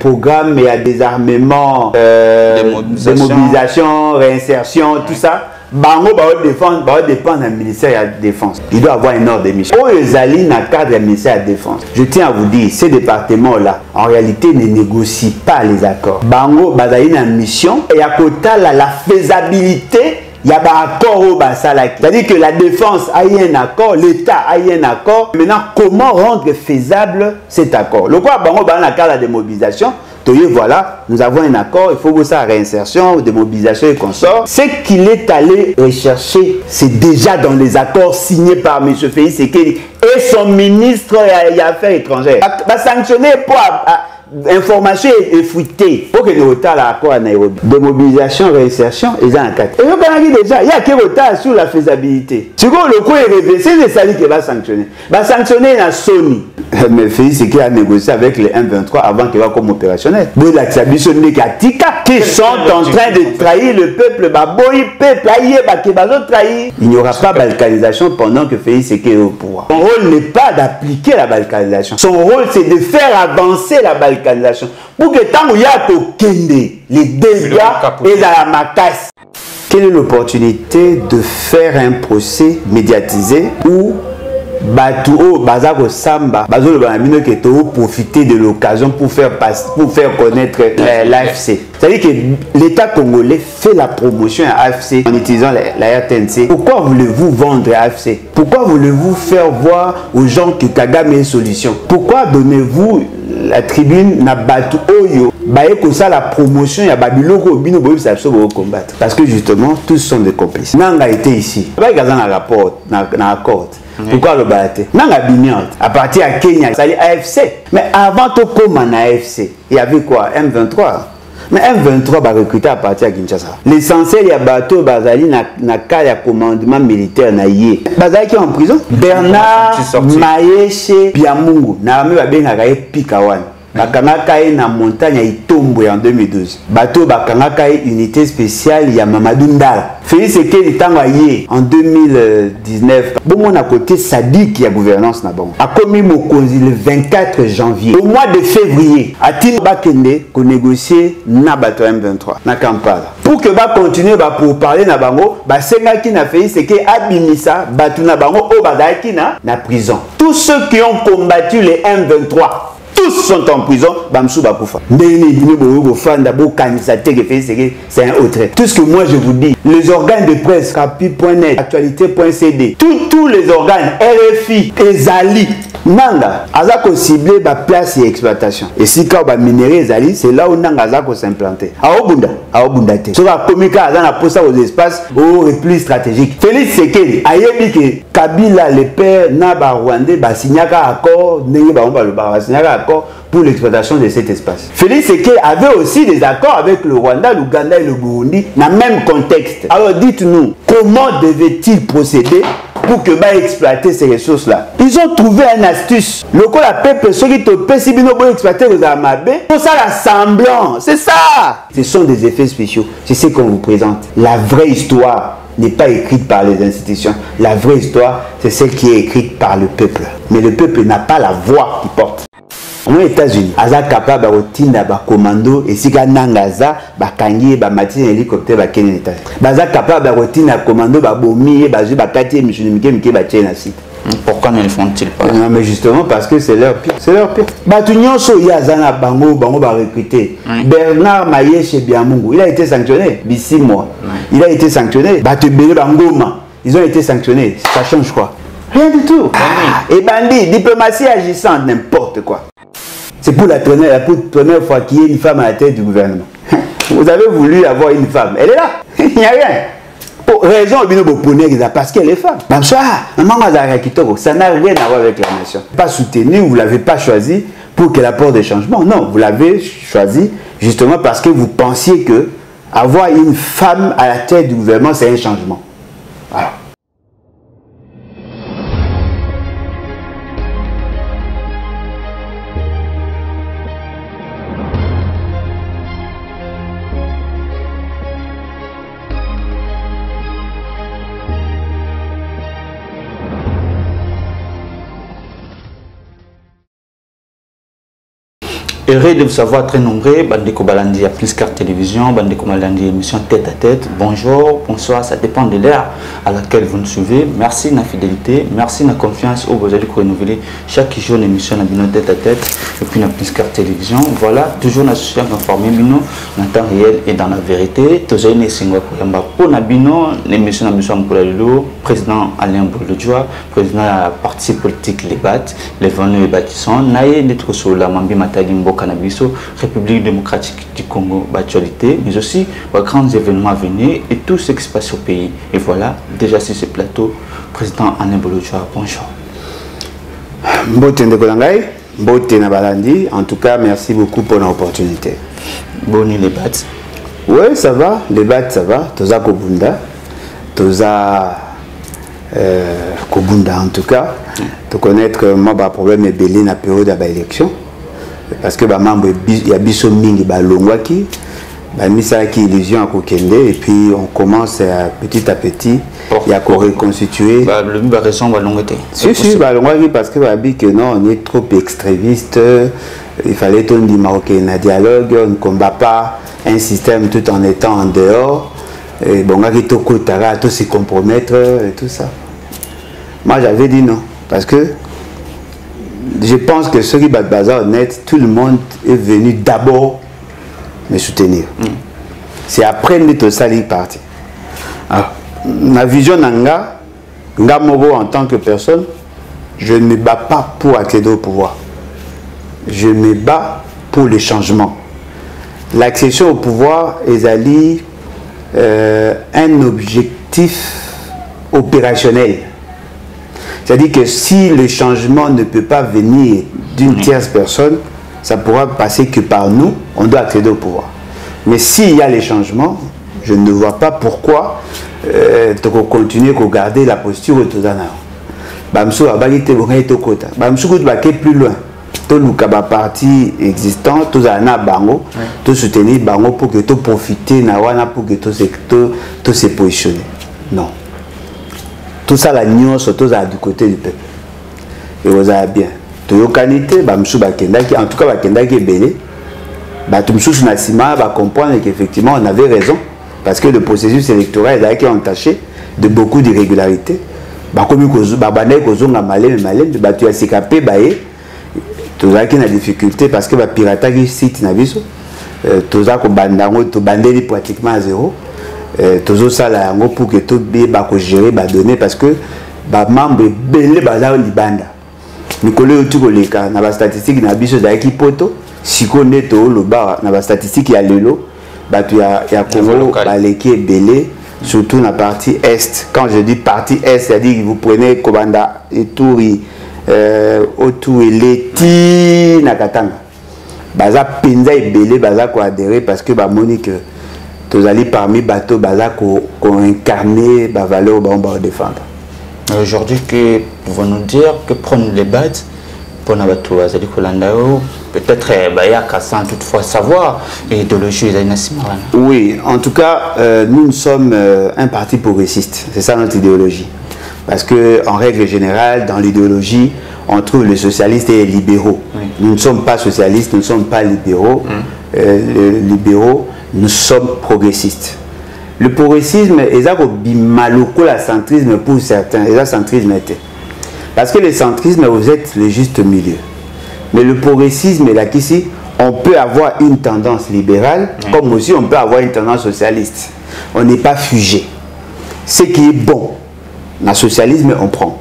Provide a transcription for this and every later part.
Programme, il y a désarmement, démobilisation, réinsertion, tout ça. Bango va dépendre du ministère de la Défense. Il doit avoir un ordre de mission. Pour les alliés dans le cadre du ministère de la Défense, je tiens à vous dire, ces départements-là, en réalité, ne négocient pas les accords. Bango va avoir une mission et à côté, la faisabilité. Il y a un accord au Basalaki. C'est-à-dire que la défense a eu un accord, l'État a eu un accord. Maintenant, comment rendre faisable cet accord? Le quoi, dans le cadre de la démobilisation, voilà, nous avons un accord, il faut que ça réinsertion, démobilisation et consorts. Ce qu'il est allé rechercher, c'est déjà dans les accords signés par M. Félix Tshisekedi et son ministre des Affaires étrangères. Va sanctionner pour information est fuitée. Pour que nous retard l'accord à Nairobi. Démobilisation, réinsertion, ils ont un cas. Et déjà, il y a qui retard sur la faisabilité. Si le coup est révélé, c'est les salariés qui va sanctionner. Va sanctionner la Sony. Mais Félix, c'est qu'il a négocié avec les M23 avant qu'il va comme opérationnel. Qui sont en train de trahir le peuple. Il n'y aura pas de balkanisation pendant que Félix est au pouvoir. Son rôle n'est pas d'appliquer la balkanisation. Son rôle, c'est de faire avancer la balkanisation. Pour que tant qu'il y a les dégâts et la macasse. Quelle est l'opportunité de faire un procès médiatisé où Batou Bazako Samba Bazolo Banamino qui est profiter de l'occasion pour faire connaître l'AFC. C'est-à-dire que l'État congolais fait la promotion à l'AFC en utilisant la RTNC. Pourquoi voulez-vous vendre l'AFC? Pourquoi voulez-vous faire voir aux gens que Kagame est une solution? Pourquoi donnez-vous la tribune na Batou Oyo ça la promotion ya Babiloko Bino Boyo combattre? Parce que justement, tous sont des complices. Nanga était ici. Pas un rapport, na accord. Pourquoi le battre? Nanga Bignante, à partir de Kenya, ça allait AFC. Mais avant tout comme en AFC, il y avait quoi? M23. Mais M23 va recruter à partir de Kinshasa. L'essentiel, il y a bateau Bazali na cas de commandement militaire na yé. Bazali qui est en prison? Bernard Mayeche Biamungu. Na armée va bien à Pikawan. Bakangaka na montagne à Itombo en 2012. Bateau Bakangaka unité spéciale, il y a Mamadou Ndala. Félix Tshisekedi Tangaye en 2019. Bon, on a côté Sadi qui a gouvernance na bon. A commis Mokonzi le 24 janvier. Au mois de février, a Tine Bakende qu'on négocier na bateau M23 na Kampala. Pour que va continuer pour parler na bango, senga qui na Félix Tshisekedi abimisa bateau na bango au badaki na prison. Tous ceux qui ont combattu les M23. Tous sont en prison, Bamsou Bakoufa. C'est un autre. Tout ce que moi je vous dis, les organes de presse, capi.net, actualité.cd, tous les organes, RFI, Ezali, Nanga, Azako ciblé ba place et exploitation. Et si quand on minérer Ezali, c'est là où Nanga Azako s'implanter. Aobunda te. So va communiquer Azana pour ça aux espaces au repli stratégique. Félix Tshisekedi, ayebi que Kabila, le père, Naba Rwandais, signaka accord, n'est pas signaka accord pour l'exploitation de cet espace. Félix Tshisekedi avait aussi des accords avec le Rwanda, l'Ouganda et le Burundi dans le même contexte. Alors dites-nous, comment devait-il procéder pour que exploiter ces ressources-là? Ils ont trouvé une astuce. Le coup la peuple, ceux qui te pesibino pour exploiter les amabés, pour ça l'assemblant, c'est ça. Ce sont des effets spéciaux. C'est ce qu'on vous présente. La vraie histoire n'est pas écrite par les institutions. La vraie histoire, c'est celle qui est écrite par le peuple. Mais le peuple n'a pas la voix qui porte. Aux États-Unis, Aza capable de retirer ba commando et si Nangaza, Bakangi, Bamati, hélicoptère, Bakene États. Baza capable de retirer commando, Babomi, Bazu, Bakati, Michunimike, Batien site. Pourquoi ne le font-ils pas? Non, mais justement parce que c'est leur pire. C'est leur pire. Batunyon Soyazana Bango, Bango va recruter. Bernard Maye chez Biamungu, il a été sanctionné, 6 mois. Il a été sanctionné. Batubele Bangoma, ils ont été sanctionnés. Ça change quoi? Rien du tout. Et bandit, diplomatie agissante, n'importe quoi. C'est pour la première fois qu'il y ait une femme à la tête du gouvernement. Vous avez voulu avoir une femme. Elle est là. Il n'y a rien. Pour raison, parce qu'elle est femme. Ça n'a rien à voir avec la nation. Pas soutenu, vous ne l'avez pas choisi pour qu'elle apporte des changements. Non, vous l'avez choisi justement parce que vous pensiez que avoir une femme à la tête du gouvernement, c'est un changement. Voilà. Heureux de vous savoir très nombreux. Bandeko Balandi à Plus Carte Télévision, Bandeko Balandi émission tête à tête. Bonjour, bonsoir, ça dépend de l'heure à laquelle vous nous suivez. Merci de la fidélité, merci de la confiance où vous allez renouveler chaque jour une émission à tête à tête et puis la Plus Carte Télévision. Voilà, toujours l'association informée Bino en temps réel et dans la vérité. Tous les Singapore pour Nabino, l'émission Nabino Mpoulalo, président Alain Boulodjoa, président de la parti politique Les Bat, les venus et bâtissants, Naye Netro Sola, Mambi Matagi Mboka Nabiso, République démocratique du Congo, actualité, mais aussi les grands événements à venir et tout ce qui se passe au pays. Et voilà, déjà sur ce plateau, président Alain Boulodjoa, bonjour. Mbote Ndekolangai, Mbote Nabalandi, en tout cas, merci beaucoup pour l'opportunité. Boni Les Bat. Oui, ça va, Les Bat, ça va. Toza Kobunda, Toza Kobunda en tout cas. De connaître que moi, le problème est belé dans la période de l'élection. Parce que il y a biso mingi balongwaki, misa qui illusion à Kokende et puis on commence petit à petit il y a qu'on reconstituer. Le but raison balongwaki. Si balongwaki parce que que non on est trop extrémiste, il fallait tout dire marocain un dialogue, on ne combat pas un système tout en étant en dehors. Et bon tout kotara, tout se compromettre et tout ça. Moi j'avais dit non parce que je pense que ceux qui battent bazar honnête, tout le monde est venu d'abord me soutenir. C'est après que ça est parti. Ma vision nanga, Ngamobo en tant que personne, je ne me bats pas pour accéder au pouvoir. Je me bats pour le changement. L'accession au pouvoir est un objectif opérationnel. C'est-à-dire que si le changement ne peut pas venir d'une tierce personne, ça pourra passer que par nous, on doit accéder au pouvoir. Mais s'il y a les changements, je ne vois pas pourquoi continuer à garder la posture de Tozana. Bamsou a bagité au côté. Bamsou a plus loin. Tout le parti existant, tout a bango, tout soutenir bango pour que tout profiter, pour que tout se positionner. Non. Tout ça, la nuance, surtout du côté du peuple. Et vous avez bien. Toyokanité, en tout cas, Bakendaki est belé. Batumsous Nassima va comprendre qu'effectivement, on avait raison. Parce que le processus électoral est entaché de beaucoup d'irrégularités. Comme tout ça qui a difficulté parce que le piratage site n'a vu ça. Tout ça qui pratiquement à zéro. Tout ça là pour que tout bien gérer donner parce que membre belé bazar libanda mikolo yotuko leka na ba statistique na biso za ki poto sikonde to lo ba na ba statistique ya lelo batu ya Congo baleki belé surtout na partie est. Quand je dis partie est, c'est-à-dire que vous prenez Kobanda Ituri Otu Eleti na Katanga baza penza belé baza ko adhérer parce que ba monique tous allez parmi bateaux bazar qu'on incarné la valeur on va défendre. Aujourd'hui, que pouvons nous dire que prendre les battes pour nos bateaux, peut-être il y a qu'à toutefois savoir l'idéologie de Nassimarana. Oui, en tout cas, nous sommes un parti progressiste, c'est ça notre idéologie. Parce que en règle générale, dans l'idéologie, on trouve les socialistes et les libéraux. Oui. Nous ne sommes pas socialistes, nous ne sommes pas libéraux. Les libéraux, nous sommes progressistes. Le progressisme est un bimaloko la centrisme pour certains, et ça centrisme était. Parce que le centrisme, vous êtes le juste milieu. Mais le progressisme est là qu'ici, on peut avoir une tendance libérale, comme aussi on peut avoir une tendance socialiste. On n'est pas figé. Ce qui est bon, dans le socialisme, on prend.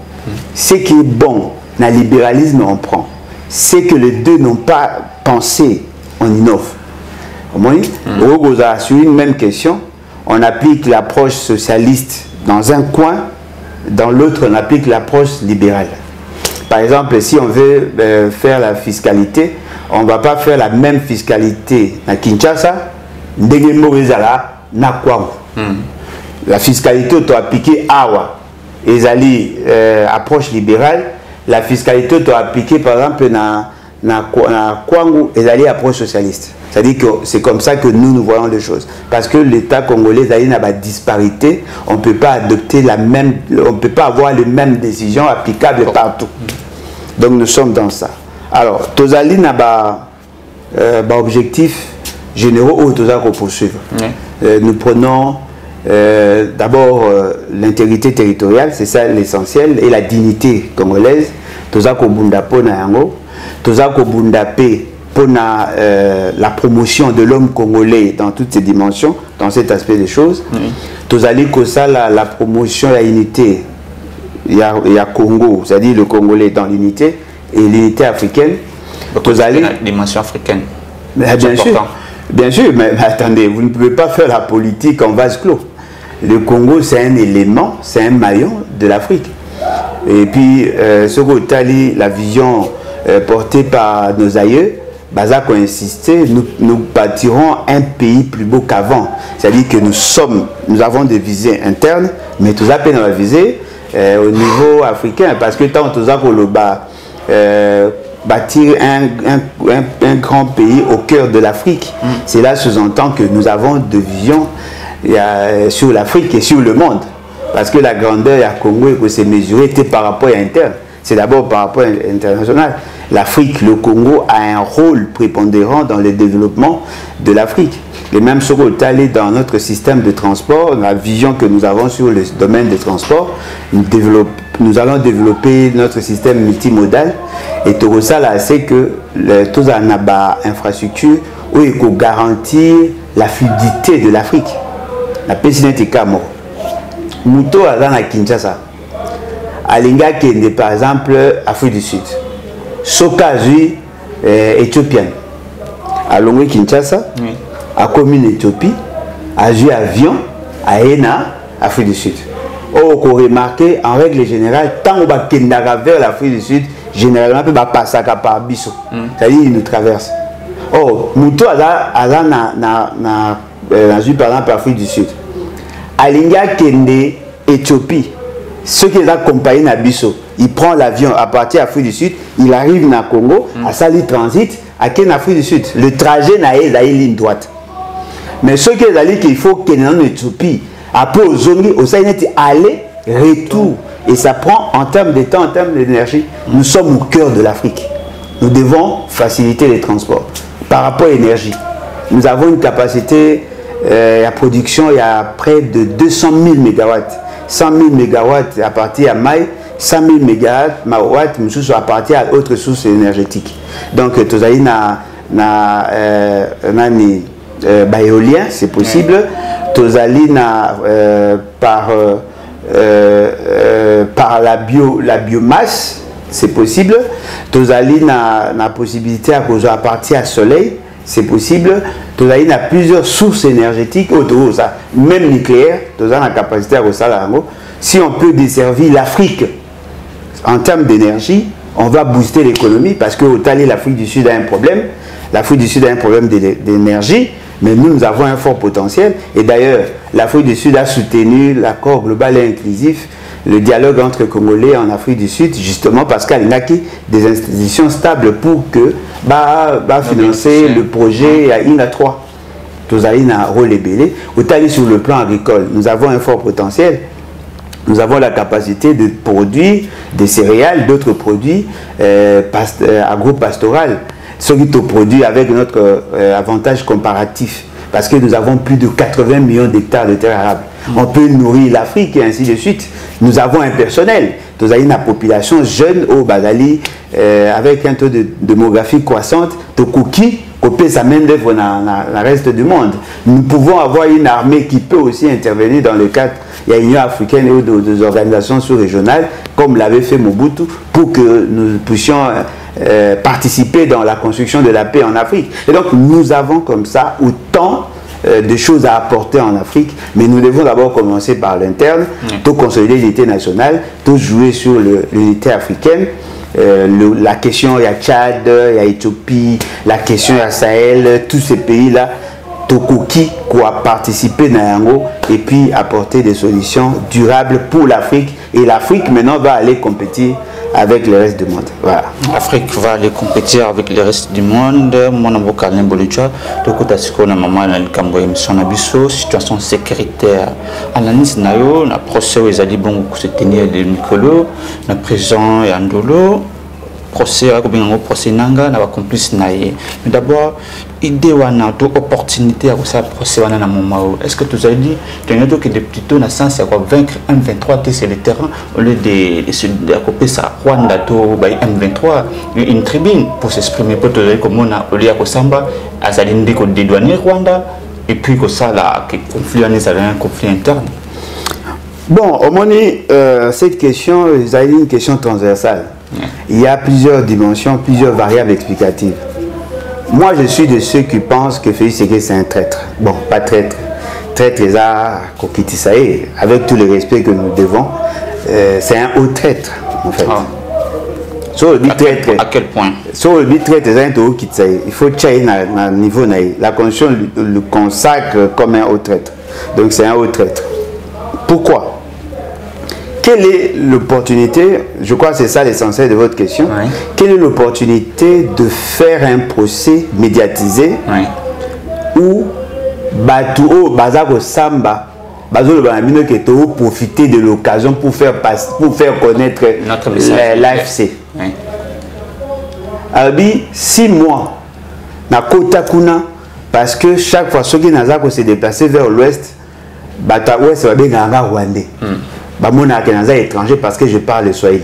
Ce qui est bon, dans le libéralisme, on prend. Ce que les deux n'ont pas pensé, on innove. Sur une même question, on applique l'approche socialiste dans un coin, dans l'autre on applique l'approche libérale. Par exemple, si on veut faire la fiscalité, on ne va pas faire la même fiscalité à Kinshasa, la fiscalité on doit appliquer Awa, et approche libérale, la fiscalité on doit appliquer par exemple na Kwangu et approche socialiste. C'est-à-dire que c'est comme ça que nous voyons les choses. Parce que l'État congolais n'a pas de disparité, on ne peut pas adopter la même, on ne peut pas avoir les mêmes décisions applicables partout. Donc nous sommes dans ça. Alors, Tozali n'a pas objectifs généraux où tous à poursuivre. Nous prenons d'abord l'intégrité territoriale, c'est ça l'essentiel, et la dignité congolaise. Tous à Kobunda Pona Yango, tous à Kobunda P pour la promotion de l'homme congolais dans toutes ses dimensions, dans cet aspect des choses. Tous à la promotion de l'unité. Il y a Congo, c'est-à-dire le Congolais dans l'unité et l'unité africaine. Tous à la dimension africaine. Bien sûr, mais attendez, vous ne pouvez pas faire la politique en vase clos. Le Congo, c'est un élément, c'est un maillon de l'Afrique. Et puis, ce que la vision portée par nos aïeux, Baza a insisté, nous bâtirons un pays plus beau qu'avant. C'est-à-dire que nous avons des visées internes, mais tout ça peine à viser au niveau africain. Parce que tant tout ça pour le bâtir un grand pays au cœur de l'Afrique, c'est là sous-entend que nous avons des visions sur l'Afrique et sur le monde. Parce que la grandeur du Congo s'est mesurée par rapport à l'interne. C'est d'abord par rapport à l'international. L'Afrique, le Congo a un rôle prépondérant dans le développement de l'Afrique. Et même sur le talé dans notre système de transport, la vision que nous avons sur le domaine des transports, nous allons développer notre système multimodal. Et tout ça, là, c'est que tout ça n'a pas infrastructure où il faut garantir la fluidité de l'Afrique. La pésinette est comme Mouto à la Kinshasa. Alinga Kende, par exemple, Afrique du Sud. Sokazu, éthiopienne. À Longwe Kinshasa, à commune Éthiopie, à Ju avion, à Ena, Afrique du Sud. On peut remarquer, en règle générale, tant on va vers l'Afrique du Sud, généralement, on va passer par Bissau. C'est-à-dire, il nous traverse. Oh, Mouto à la par exemple, Afrique du Sud. Alinga Kende, Éthiopie. Ceux qui accompagnent à Bissau, il prend l'avion à partir de l'Afrique du Sud, il arrive dans le Congo, à Sali Transit, à l'Afrique du Sud. Le trajet n'a pas une ligne droite. Mais ceux qui ont dit qu'il faut qu'il y ait en Éthiopie, après aux zones, au sein aller, retour. Et ça prend en termes de temps, en termes d'énergie. Nous sommes au cœur de l'Afrique. Nous devons faciliter les transports. Par rapport à l'énergie, nous avons une capacité à production, il y a près de 200 000 MW. 100 000 MW à partir à Maï, 100 000 MW à partir à autres sources énergétiques. Donc, tout ça, éolien, c'est possible. Tout ça, par la biomasse, c'est possible. Tout ça, la possibilité à partir à soleil, c'est possible. Tout ça, il y a plusieurs sources énergétiques, même nucléaire, tout ça, la capacité à si on peut desservir l'Afrique en termes d'énergie, on va booster l'économie parce que l'Afrique du Sud a un problème. L'Afrique du Sud a un problème d'énergie, mais nous avons un fort potentiel. Et d'ailleurs, l'Afrique du Sud a soutenu l'accord global et inclusif, le dialogue entre Congolais en Afrique du Sud, justement parce qu'il y a des institutions stables pour que financer le projet à INA 3. Tout ça, un rôle ébélé. Sur le plan agricole, nous avons un fort potentiel. Nous avons la capacité de produire des céréales, d'autres produits agro-pastoraux. Ce qui est produit avec notre avantage comparatif. Parce que nous avons plus de 80 millions d'hectares de terres arables. On peut nourrir l'Afrique et ainsi de suite. Nous avons un personnel. Nous avons une population jeune au Badali avec un taux de démographie croissante. De cookies, copier sa main d'œuvre dans le reste du monde. Nous pouvons avoir une armée qui peut aussi intervenir dans le cadre. Il y a l'Union africaine et des organisations sous-régionales, comme l'avait fait Mobutu, pour que nous puissions participer dans la construction de la paix en Afrique. Et donc, nous avons comme ça autant de choses à apporter en Afrique, mais nous devons d'abord commencer par l'interne, tout consolider l'unité nationale, tout jouer sur l'unité africaine. La question, il y a Tchad, il y a Éthiopie, la question, il y a Sahel, tous ces pays-là, Tokoki, qui a participé dans Yango, et puis apporter des solutions durables pour l'Afrique. Et l'Afrique, maintenant, va aller compétir avec le reste du monde. Voilà. L'Afrique va aller compétir avec le reste du monde. Mon nom est Alain Bolicha. Donc, on a maman émission situation sécuritaire. Analyse nayo, na procès où ils allaient bon se tenir de Nicolo, na prison et Andolo. procès un procès nanga na complice naie. Mais d'abord idée wana to opportunité à ça procès wana na moment. Est-ce que tu as dit tu as que des plutôt na sens à vaincre M23 sur le terrain au lieu de se couper ça Rwanda to by M23 une tribune pour s'exprimer pour te dire comment on a au lieu à Samba à Zalindi ko dédouaner Rwanda et puis que ça là que conflit un conflit interne. Bon, au moins, cette question, c'est une question transversale. Il y a plusieurs dimensions, plusieurs variables explicatives. Moi, je suis de ceux qui pensent que Félix Tshisekedi, c'est un traître. Bon, pas traître. Traître, avec tout le respect que nous devons, c'est un haut traître, en fait. Ah. Sur le but traître. À quel point? Sur le but traître, c'est un haut qui il faut tchailler à niveau. La Constitution le consacre comme un haut traître. Donc, c'est un haut traître. Pourquoi? Quelle est l'opportunité? Je crois que c'est ça l'essentiel de votre question. Oui. Quelle est l'opportunité de faire un procès médiatisé où Batouo, Bazako Samba, Bazolo Banamino qui est profiter de l'occasion pour faire connaître l'AFC. Oui. Abi 6 mois, na Kota Kuna, parce que chaque fois que Nazako s'est déplacé vers l'ouest, Bata ouest va bien en Rwandais. Mon étranger parce que je parle le Swahili.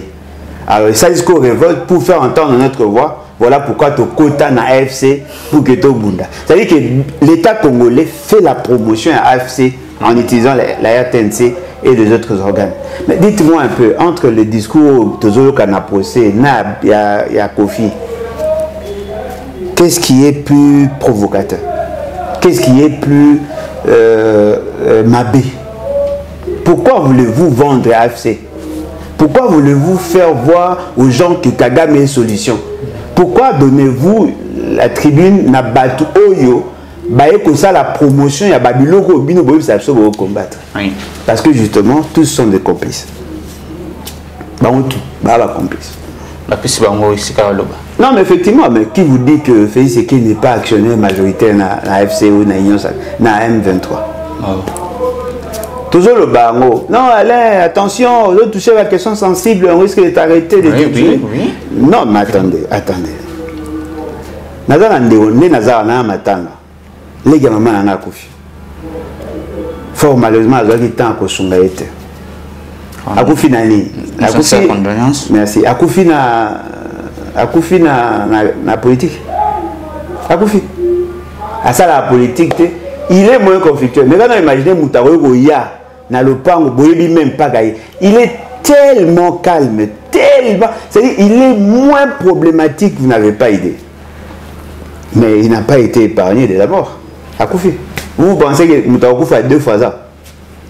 Alors ça dit qu'on révolte pour faire entendre notre voix. Voilà pourquoi tu quota na AFC pour que tu bunda. C'est-à-dire que l'État congolais fait la promotion à AFC en utilisant la RTNC et les autres organes. Mais dites-moi un peu, entre le discours de Zolo Kanaprocé, Nab, il y a Kofi, qu'est-ce qui est plus provocateur? Qu'est-ce qui est plus mabé? Pourquoi voulez-vous vendre AFC? Pourquoi voulez-vous faire voir aux gens que Kagame est solution? Pourquoi donnez-vous la tribune na Batu Oyo? Comme ça la promotion, il y a Babiloko, Bino Boyo, ça va combattre. Parce que justement, tous sont des complices. Complices. Non, mais effectivement, mais qui vous dit que Félix Tshisekedi n'est pas actionnaire majoritaire na AFC ou na M23? Toujours le bango. Non, Alain, attention, on doit toucher la question sensible, on risque d'être arrêté de oui. Non, mais attendez. Les gamins n'ont pas confié. Fort malheureusement, ils ont temps à Sunga été. Akufi nani? Merci. Akufi na politique. Akufi. À ça la politique, il est moins conflictuel. Mais quand on imagine Moutaroyo Goya, dans le pango, même pas gaillé. Il est tellement calme, tellement. C'est-à-dire, il est moins problématique, vous n'avez pas idée. Mais il n'a pas été épargné de la mort. Akoufi. Vous pensez que Moutaroyo fait 2 fois ça?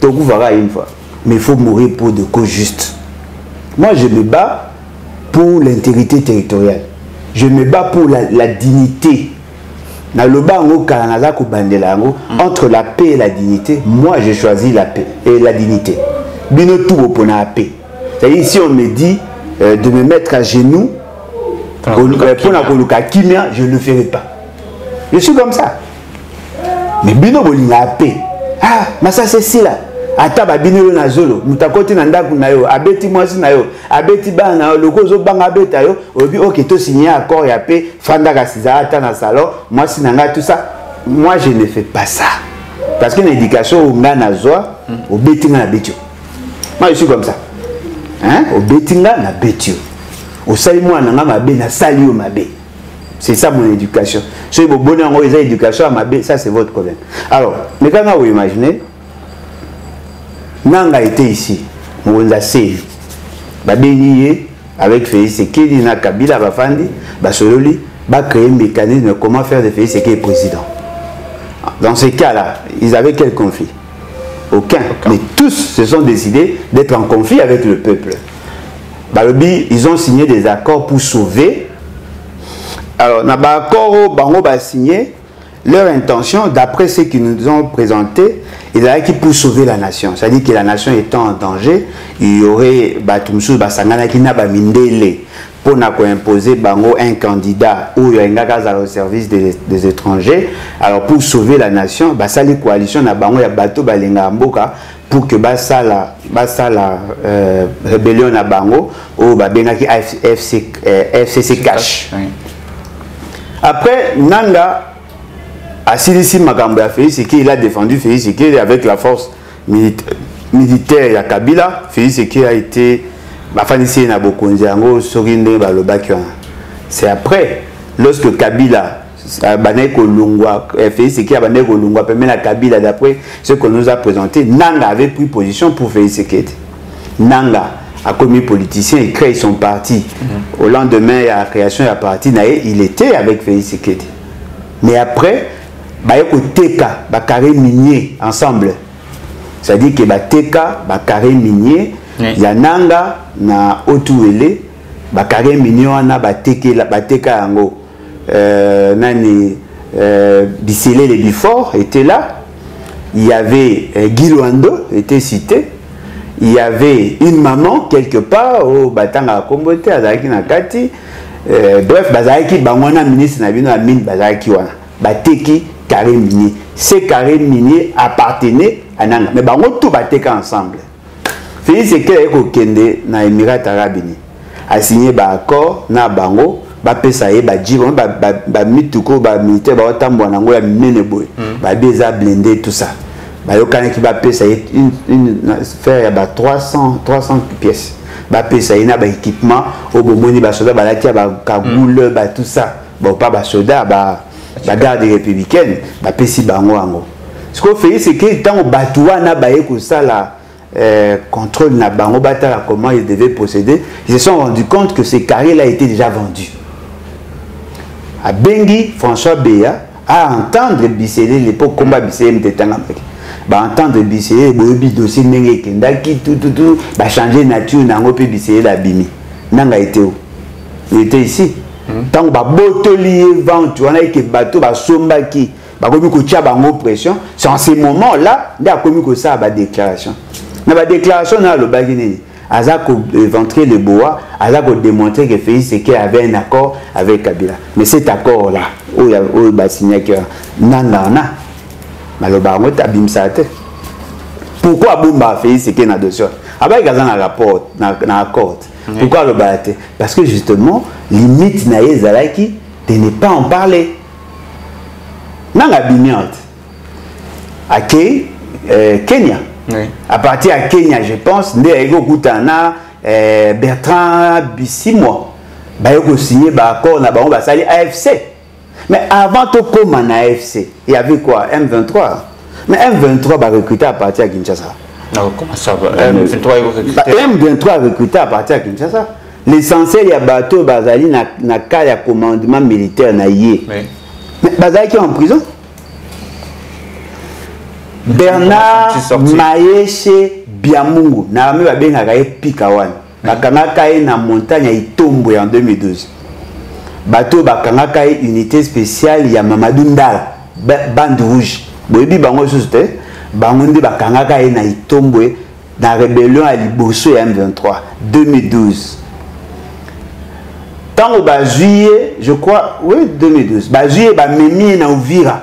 Toku fera 1 fois. Mais il faut mourir pour de causes justes. Moi, je me bats pour l'intégrité territoriale. Je me bats pour la dignité. Entre la paix et la dignité, moi j'ai choisi la paix et la dignité. C'est-à-dire si on me dit de me mettre à genoux pour la kimia, je ne le ferai pas. Je suis comme ça. Mais bino la paix. Ah, mais ça c'est si là. Ataba binelo na zolo, mutakoti na ndaku na yo, abeti mwasi na yo, abeti ba na yo, loko zo banga abeta yo, obi ok to signer accord ya paix, fanda ka sizata na salon, mwasi na nga tout ça. Moi je ne fais pas ça. Parce que l'éducation au nga na zoa, au betinga na betio. Moi je suis comme ça. Hein? Au betinga na betio. Au sali moi na nga mabe na sali yo mabe. C'est ça mon éducation. Si vous avez une éducation à mabe, ça c'est votre problème. Alors, mais quand vous imaginez, Nanga était ici, Mouonza Sey, Babénié, avec Félix Tshisekedi, na Kabila, Bafandi, Basololi, créer un mécanisme de comment faire de Félix Tshisekedi président. Dans ces cas-là, ils avaient quel conflit? Aucun. Mais tous se sont décidés d'être en conflit avec le peuple. Balobi, ils ont signé des accords pour sauver. Alors, dans les accords, Bango a signé. Leur intention, d'après ce qu'ils nous ont présenté, ils avaient pour sauver la nation. C'est-à-dire que la nation étant en danger, il y aurait Batumsou Basangana qui n'a pas mindele pour imposer Bango un candidat ou il y a au service des étrangers. Alors pour sauver la nation, ça les coalitions na Bango ya bateau balinga mboka pour que basala rébellion na bango ou babengaki FCC cash. Après Nanga a silisi makambo ya Félix Tshisekedi, il a défendu Félix Tshisekedi avec la force militaire ya Kabila. Félix Tshisekedi a été bafanisi na bokonzi yango sorinde balobaki. C'est après lorsque Kabila Baneko Lungwa, Félix Tshisekedi Baneko Lungwa permet la Kabila, d'après ce qu'on nous a présenté, Nanga avait pris position pour Félix Tshisekedi. Nanga a commis politicien, il crée son parti. Au lendemain de la création de la parti, il était avec Félix Tshisekedi. Mais après, Bayeko Teka, Bakare minier ensemble. C'est-à-dire que Bateka, Bakare minier, Yananga na Otuele, Bakare minier wana Bateka yango. Nani Bissele les Bifort était là. Il y avait Guy Luando était cité. Il y avait une maman quelque part au Batanga Kombote Azaki Nakati. Bref, Bazaki Bangwana ministre Nabino Amin Bazaki wana Bateki carré minier. Ces carrés miniers appartenaient à Nanga. Mais bango tout bateka ensemble. Félix Tshisekedi ko kende na Émirats Arabes Unis. A signé ba accord na bango. Bapesa ye ba jiro ba mituko ba militaire ba otambwa nango ya minene boy ba beza blindé tout ça ba yokana ki bapesa ye une faire ya ba 300 pièces bapesa ye na ba équipement au bomoni ba soda ba latia ba kagoule ba tout ça ba pas ba soda ba garde républicaine ba pesi bango ango ce qu'on fait c'est que tant batuwa na ba yeko sala contrôle na bango batala comment ils devaient procéder, ils se sont rendus compte que ces carrés là étaient déjà vendus. À Bengi, François Béa a entendre Bissele l'époque combat Bissele m'tétanga ba entendre Bissele boyebi dossier ndenge kendaki tout ba changer nature nango pe Bissele la bimi nanga était où? Il était ici. Tant ba botoli vente on a que bateau ba sombaki ba komi ko tia bango pression, c'est en ces moments là nda komi ko ça ba déclaration. Na ba déclaration na lo bagini Azako éventrer le bois, Azako démontrer que Félix Tshisekedi avait un accord avec Kabila. Mais cet accord-là, où il y a signé que Nana, Maloba, pourquoi Boumba Félix Tshisekedi n'a dossier? Après, il y a un rapport, un accord. Pourquoi le battre? Parce que justement, limite Naïe Zalaki de ne pas en parler. Nanga Bignante, à Kenya. Oui. À partir de Kenya, je pense, Bertrand Bissimo, il a signé un accord avec AFC. Mais avant tout comme en AFC, il y avait quoi? M23. Mais M23 va recruter à partir de Kinshasa. Non, comment ça va? M23 a recruté à partir de Kinshasa. L'essentiel, il y a bateau Bazali na cas de commandement militaire na yé. Mais Bazali qui est en prison? Bernard Maeshe Biamungu na ame babengaka ye Pikawan bakangaka ye na montagne ya Itombo en 2012 bato bakangaka ye unité spéciale ya Mamadou Ndala bande rouge boyebi bango susu te bango nde bakangaka ye na Itombo na rébellion ya liboso ya M23 2012 tango ba juillet je crois oui 2012 ba juillet ba memi na Uvira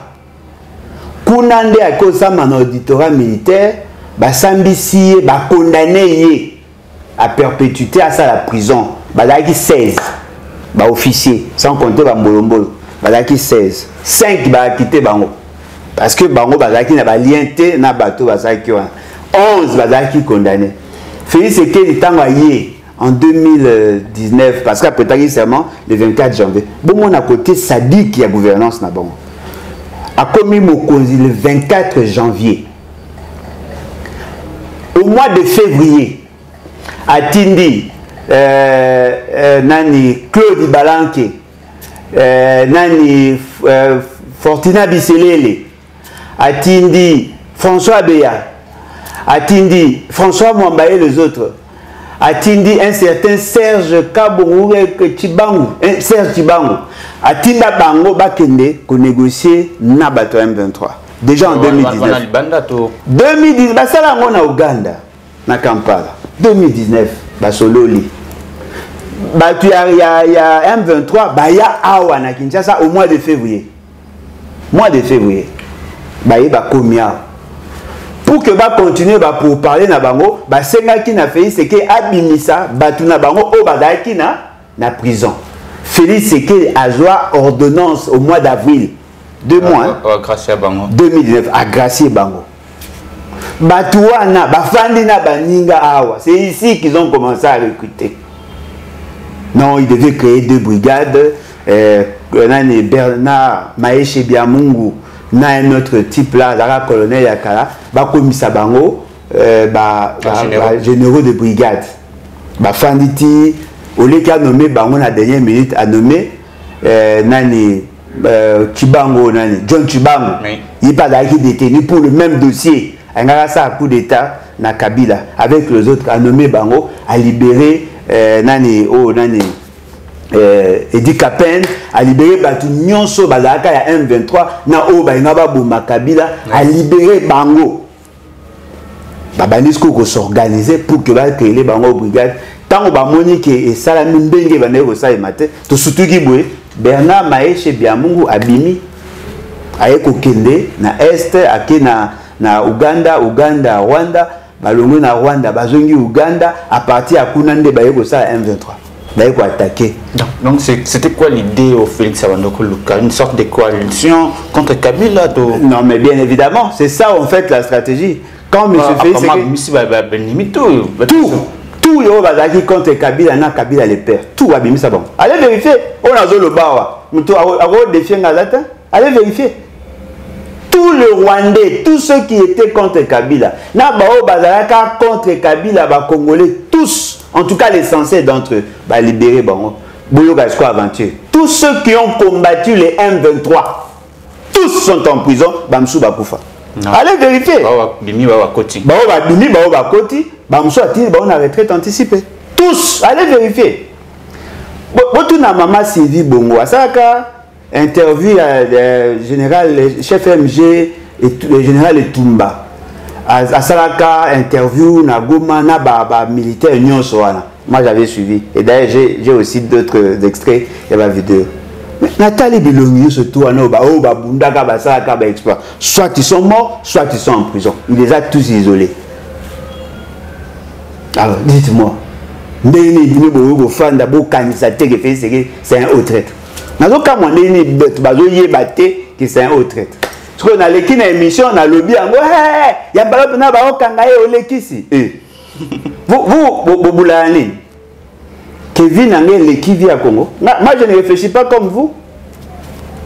Kunande a kosama na auditorat militaire, basambisi ba condamné à perpétuité à ça la prison. Bazaki 16 ba officiers sans compter ba mbolombolo. Bazaki 16. 5 ba quitté bango. Parce que bango bazaki na ba lienté na bateau bazaki 11 bazaki condamné. Félix Tshisekedi tanga yé en 2019 parce qu'après seulement le 24 janvier. Bon mon à côté Sadi qui a gouvernance na bango. A commis Mokonzi le 24 janvier. Au mois de février, à Tindi, Nani Claude Balanke, Nani Fortina Bisselele, à Tindi François Béa, à Tindi François Mwamba et les autres, à Tindi un certain Serge Kabourou Chibangu, Serge Chibangu. A Tinda Bango Bakende qu'on négocier na bateau M23. Déjà en 2019. 2019, basala ngona Uganda na Kampala. 2019, basololi. Batu ya M23 baya awa na Kinshasa au mois de février. Mois de février. Baye ba komia. pour que va continuer pour parler na bango ba senga qui na fait c'est que abimisa batu na bango o bazaki na prison. Félix c'est que a joie ordonnance au mois d'avril 2 mois Gracia bango 2019 à Gracie bango batu wana bafandi na baninga awa c'est ici qu'ils ont commencé à recruter. Non, ils devaient créer 2 brigades Bernard Maeshe Biamungu na un autre type là, Zara colonel Yakala, Bakomisa Bango, généraux de brigade. Fanditi, au lieu qu'a nommé Bango la dernière minute, a nommé Nani Chibango, Nani, John Chibango. Oui. Il n'est pas détenu pour le même dossier. Un gars ça a coup d'état na Kabila, avec les autres, a nommé Bango, a libéré Nani, Edi Kapen a libéré Batu Nyonso Bazaka ya M23 na o ba ngaba boma Kabila a libéré Bango. Babanisco ko s'organiser pour que va créer les Bango brigade tant ba moni que et salami ndenge ba nego sa matin to surtout ki boye Bernard Maeshe Biamungu abimi aye ko kende na est ake na Uganda Rwanda balongo na Rwanda bazongi Uganda à partir à Kunande ba yeko sa M23 d'ailleurs attaquer. Donc c'était quoi l'idée au Félix Sabandoko Luka? Une sorte de coalition contre Kabila? Non mais bien évidemment, c'est ça en fait la stratégie. Quand M. Félix tout le monde contre Kabila, na Kabila les perd. Tout va bien ça bon. Allez vérifier. On a le bawa. Allez vérifier. Tout le Rwandais, tous ceux qui étaient contre Kabila, na bao bazalaka contre Kabila, ba Congolais, tous, en tout cas l'essentiel d'entre eux, ba libéré bango. Boyo Gasco aventure. Tous ceux qui ont combattu les M23, tous sont en prison, bamsou bakufa. Allez vérifier. Bimi ba koti. Bimi ba koti, bamsou ati ba on a retraite anticipée. Tous, allez vérifier. Botu na mama Sylvie Bongo, asaka interview général chef MG et le général Etumba à Salaka interview na Goma na ba militaire Union Soana. Moi j'avais suivi et d'ailleurs j'ai aussi d'autres extraits et ma vidéo. Nathalie Bilongi surtout ano ba bundaka ba Salaka ba exploit. Soit ils sont morts, soit ils sont en prison. Il les a tous isolés. Alors dites-moi, c'est un haut traître. Dans le cas, c'est un haut traître. Parce qu'on a l'équipe d'émission, on a lobby, il y a pas de vous, Kevin Angel, l'équipe via Congo. Moi, je ne réfléchis pas comme vous.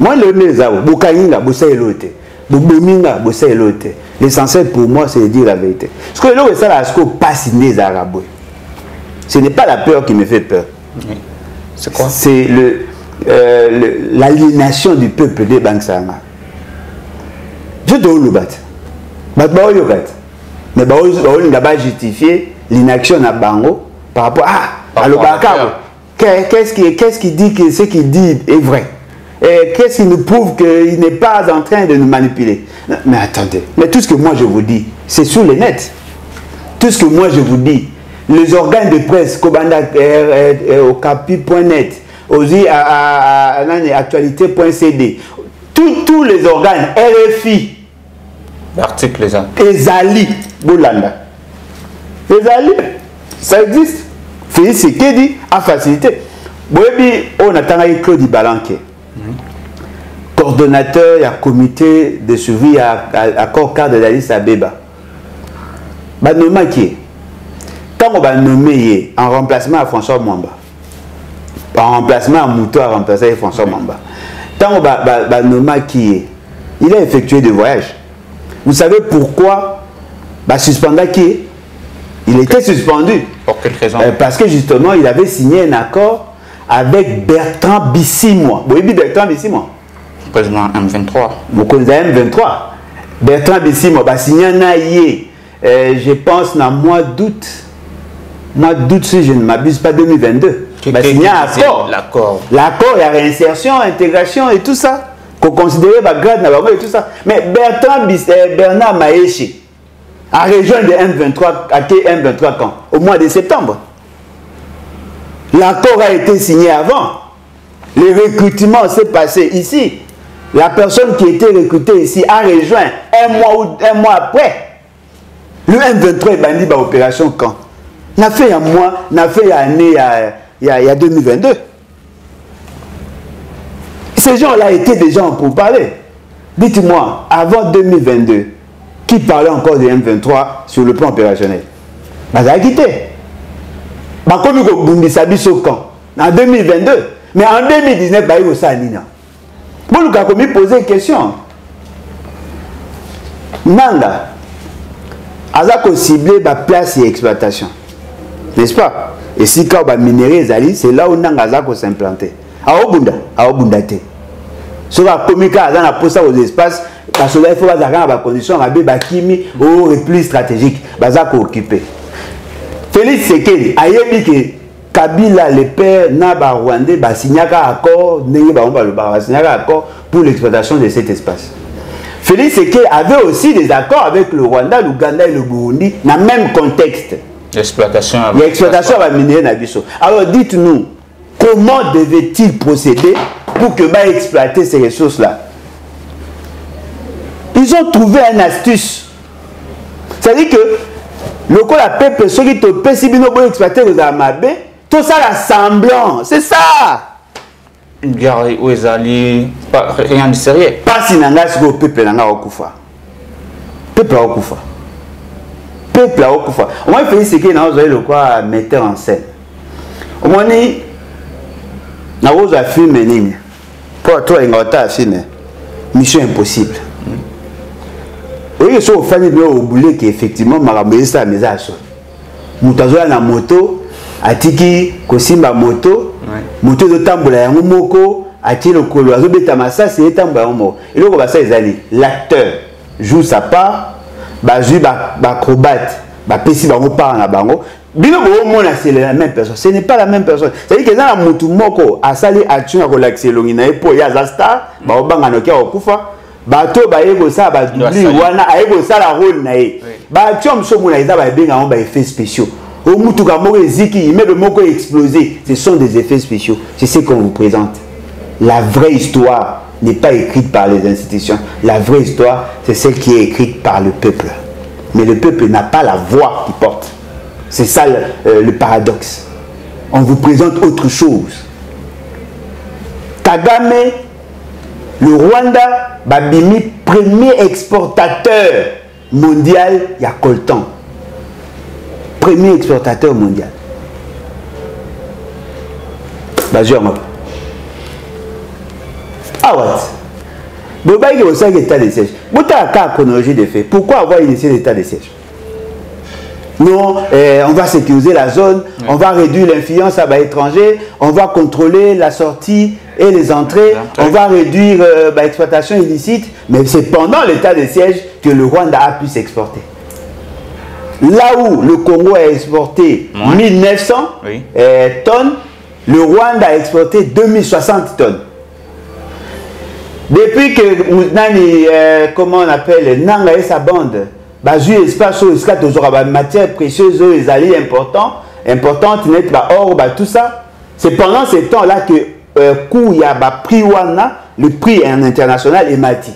Moi, le Nézao, Boukaïnga, Boussé l'autre. Boubominga, Boussé l'autre. L'essentiel pour moi, c'est de dire la vérité. Parce que là, ça, c'est pas signé les Arabes. Ce n'est pas la peur qui me fait peur. C'est quoi? C'est l'aliénation du peuple des Bangsama. Je dois le battre. Mais on va justifier l'inaction à Bango par rapport à l'Obakabo. Qu'est-ce qui dit que ce qu'il dit est vrai? Qu'est-ce qui nous prouve qu'il n'est pas en train de nous manipuler? Mais attendez, mais tout ce que moi je vous dis, c'est sur le net. Tout ce que moi je vous dis, les organes de presse, Kobanda, Okapi.net, aussi à actualité.cd, tous les organes, RFI, l'article les Ezali, Boulanda. Ezali, ça existe. Félix Sekedi a facilité. Boebi, on attend Claude Balanke, coordonnateur, il y a comité de suivi à Corca de la liste à Beba. Banoma qui est. Quand on va nommer en remplacement à François Mwamba, en remplacement à Mouto à remplacer François Mwamba, quand on va nommer qui est, il a effectué des voyages. Vous savez pourquoi suspendant qui est? Il était suspendu. Pour quelle raison? Parce que justement, il avait signé un accord avec Bertrand Bissimo. Vous voyez Bertrand Bissimo? Président M23. Vous connaissez M23. Bertrand Bissimo a signé un aïe, je pense, dans le mois d'août. Mois d'août, si je ne m'abuse pas, 2022. Il a signé un accord. L'accord, il y a réinsertion, intégration et tout ça. Qu'on considérait grade et tout ça. Mais Bernard Maeshe a rejoint le M23, à M23 quand? Au mois de septembre. L'accord a été signé avant. Le recrutement s'est passé ici. La personne qui était recrutée ici a rejoint un mois après. Le M23 est bandit par opération quand? N'a fait un mois, n'a fait année il y a 2022. Ces gens-là étaient des gens pour parler. Dites-moi, avant 2022, qui parlait encore de M23 sur le plan opérationnel? Bah, ça a quitté. Bah, comme il y a quand? En 2022. Mais en 2019, bah, il y a ça, Nina. Bon, nous avons posé une question. Nanga, Azako ciblé la place et exploitation. N'est-ce pas? Et si quand on minerai, c'est là où Nanga Azako s'implanter. À Obunda. Si on a commis à poser aux espaces, parce que là, il faut avoir des conditions à Bakimi au repli stratégique. Bazako occupé. Félix Sekeli, ayebi que Kabila, le père, Naba Rwandais, signaka accord, pour l'exploitation de cet espace. Félix Sekeli avait aussi des accords avec le Rwanda, l'Ouganda et le Burundi dans le même contexte. L'exploitation à miner Nabiso. Alors dites-nous, comment devait-il procéder pour que va exploiter ces ressources-là? Ils ont trouvé une astuce. C'est-à-dire que le coup la peuple, ceux qui te paient, si bien pour exploiter les Amabé, tout ça l'assemblant, c'est ça. Une guerre où ils allaient, rien de sérieux. Pas si n'anga ce que le peuple n'a pas okufa. Peuple a okufa. Peuple a okufa. Au moins, il fait ce qu'il y a le quoi metteur en scène. Au moins, il y a un film. Pour toi, il y a un film. Mission impossible. Oui, au fan de au boulet qui effectivement m'a ramené ça à mes achats. Moutazola na moto, atiki kosimba moto, moto de tambola ya moko, ati le kolo azo beta massa c'est tambola mo. Et donc ça les années, l'acteur joue sa part, ba joue ba acrobate, ba pesi ba part na bango. Bino bo mona c'est la même personne. Ce n'est pas la même personne. C'est-à-dire que dans la motu moko a sali action à relaxer longina epo ya za star, ba obanga no kia okufa. Bato ba yego sa ba dubli wana ayego sa la rôle na ye ba tiom so mona eza ba benga on ba effets spéciaux au mutuka moko eziki il met le moko exploser, ce sont des effets spéciaux. C'est ce qu'on vous présente. La vraie histoire n'est pas écrite par les institutions, la vraie histoire c'est celle qui est écrite par le peuple, mais le peuple n'a pas la voix qui porte. C'est ça le paradoxe. On vous présente autre chose. Kagame, le Rwanda, Babimi, premier exportateur mondial, il y a coltan. Premier exportateur mondial. Ah ouais. Il y a aussi un état de siège. Chronologie des faits. Pourquoi avoir initié l'état de siège? Non, on va sécuriser la zone, on va réduire l'influence à l'étranger, on va contrôler la sortie et les entrées, on va réduire l'exploitation illicite, mais c'est pendant l'état de siège que le Rwanda a pu s'exporter. Là où le Congo a exporté 1900 tonnes, le Rwanda a exporté 2060 tonnes. Depuis que Nani, comment on appelle, Nanga et sa bande, Bazu espace où il y a des matières précieuses, les alliés importantes, net, or, tout ça. C'est pendant ce temps-là que il y a prix le prix international est mati.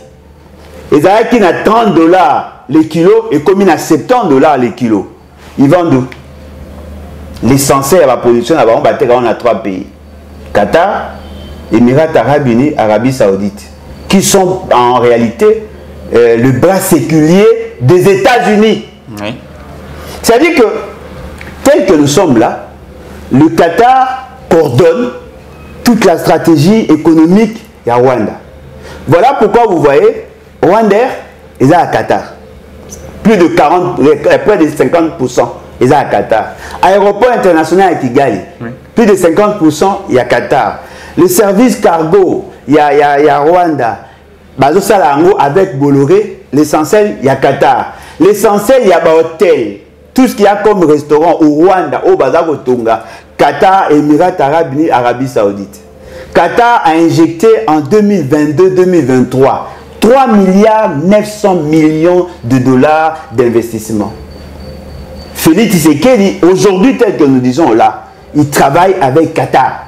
Et ça qui a 30 $ le kilo et comme il a 70 $ le kilo. Ils vendent d'où? L'essentiel à la production, on a 3 pays. Qatar, Émirats Arabes Unis, Arabie Saoudite. Qui sont en réalité le bras séculier des États-Unis. Oui. C'est-à-dire que, tel que nous sommes là, le Qatar coordonne toute la stratégie économique de Rwanda. Voilà pourquoi vous voyez, Rwanda est à Qatar. Plus de 40, près de 50%, est à Qatar. Aéroport international à Kigali, plus de 50%, il y a Qatar. Le service cargo, il y a Rwanda. Avec Bolloré, l'essentiel, il y a Qatar. L'essentiel, il y a hôtel. Tout ce qu'il y a comme restaurant au Rwanda, au Bazar Tonga, Qatar, Émirats Arabes Unis, Arabie Saoudite. Qatar a injecté en 2022-2023 3 milliards 900 millions de dollars d'investissement. Félix Tshisekedi, aujourd'hui, tel que nous disons là, il travaille avec Qatar.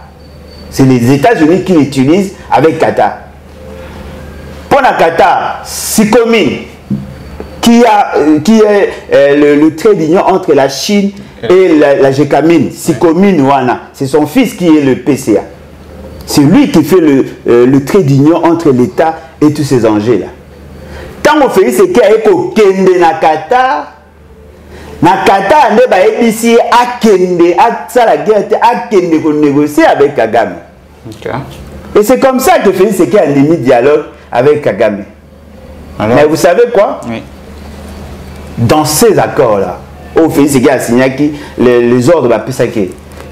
C'est les États-Unis qui l'utilisent avec Qatar. Pour la Qatar, 6 communes, qui est le trait d'union entre la Chine et la Gécamine, Sicomine Wana. C'est son fils qui est le PCA. C'est lui qui fait le trait d'union entre l'État et tous ces enjeux-là. Tant on fait ce qu'il y a Kende na Qatar, on est ici à Kende, à la guerre, à Kende pour négocier avec Kagame. Okay. Et c'est comme ça que Félix Tshisekedi a mis dialogue avec Kagame. Alors, mais vous savez quoi? Oui. Dans ces accords-là, où Félix Tshisekedi a signé les ordres de PSAK,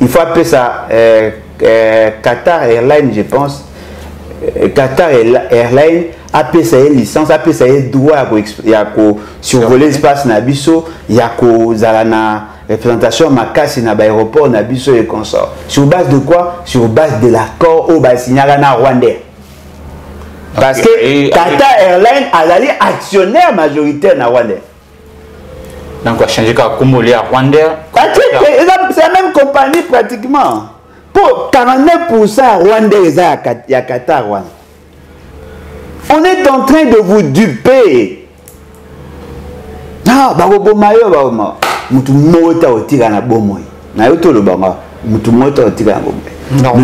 il faut appeler ça Qatar Airlines, je pense. Qatar Airlines a appelé ça une licence, a appelé ça un droit à survoler l'espace Nabiso, il y a la représentation makasi na l'aéroport Nabiso et consort. Sur base de quoi? Sur base de l'accord au Bassignala Rwandais. Parce que Qatar Airlines a allé actionnaire majoritaire na Rwandais. Donc on a changé comme Rwandais. C'est la même compagnie pratiquement. Pour 49% Rwandais, il y a Qatar Rwanda. On est en train de vous duper. Ah, nous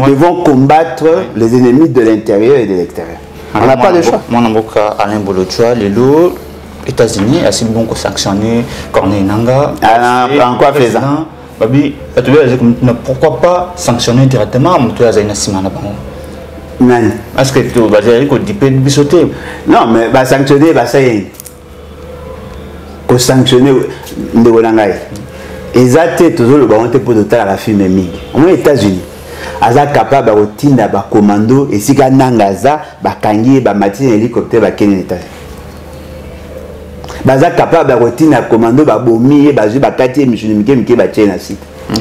devons combattre les ennemis de l'intérieur et de l'extérieur. On n'a pas de choix. Mon avocat Alain Bolotchoa, les lots, États-Unis, a sinon sanctionné Corneille Nangaa. En quoi faisant? Babi, pourquoi pas sanctionner directement est-ce que tu vas dire que tu peux sauter? Non, mais sanctionner, ça y est. Sanctionner, ils ont toujours le baron pour doter la fumée. Aux États-Unis, ils sont capables de retirer des commandos et si ils ont nangaza, bakangi, bamati hélicoptère, bakeni États-Unis. Ils sont capables de retirer des commandos, babomi, bazu, bakati, michunimike, mike, batien na site.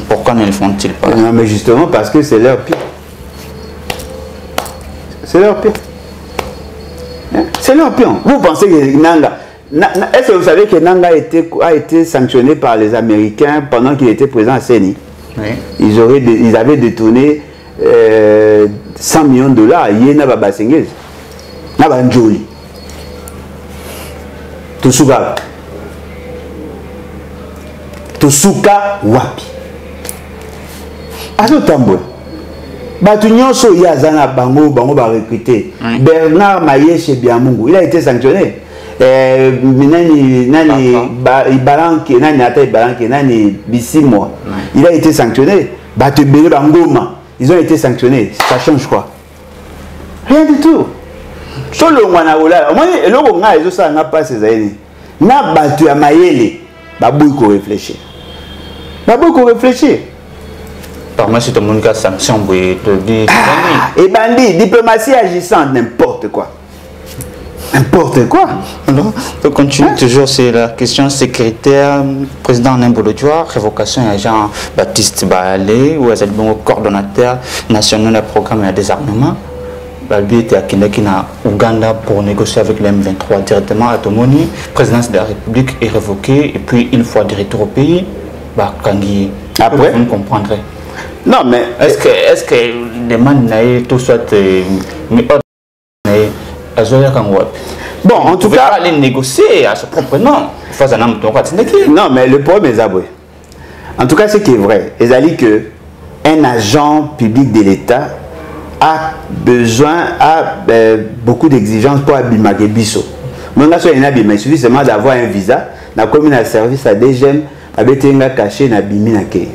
Pourquoi ne le font-ils pas? Non, mais justement parce que c'est leur pire. C'est leur pire. C'est leur pire. Vous pensez que Nanga... Est-ce que vous savez que Nanga a été sanctionné par les Américains pendant qu'il était présent à CENI? Oui. Ils avaient détourné 100 millions de dollars à Yéna Babasengez. Nabanjoli. Tosuka. Tosuka Wapi. Azo Tamboy. Batunyon so yazana bango ba recruté. Bernard Maye chez Biamungu, il a été sanctionné. Nani Ibaranke, Nani Bissimo, il a été sanctionné. Batubele Bangoma, ils ont été sanctionnés. Ça change quoi? Rien du tout. Solo Wanaola, moi et le Gonga et ça n'a pas ces années. Na batu à Mayele, babou ko réfléchir. Babou ko réfléchir. Par moi, c'est ton monde qui a sanction, et bandit, diplomatie agissante, n'importe quoi. N'importe quoi. Alors, on continue toujours, c'est la question sécuritaire. Président Alain Bolotchoa, révocation et agent Baptiste Baale, ou est bon coordonnateur national du programme et désarmement. Balbi était à Kinekina, Ouganda, pour négocier avec le M23 directement à Tomoni. Présidence de la République est révoquée, et puis une fois de retour au pays, Kangi. Après, vous comprendrez. Non, mais est-ce que les man tout soit bon, en tout cas, aller négocier à ce propre nom. Non, mais le problème est aboué. En tout cas, ce qui est vrai, c'est que un agent public de l'État a besoin, beaucoup d'exigences pour abîmer Bisso. Il suffit seulement d'avoir un visa, la commune à service à des jeunes, avec un caché, na biminake.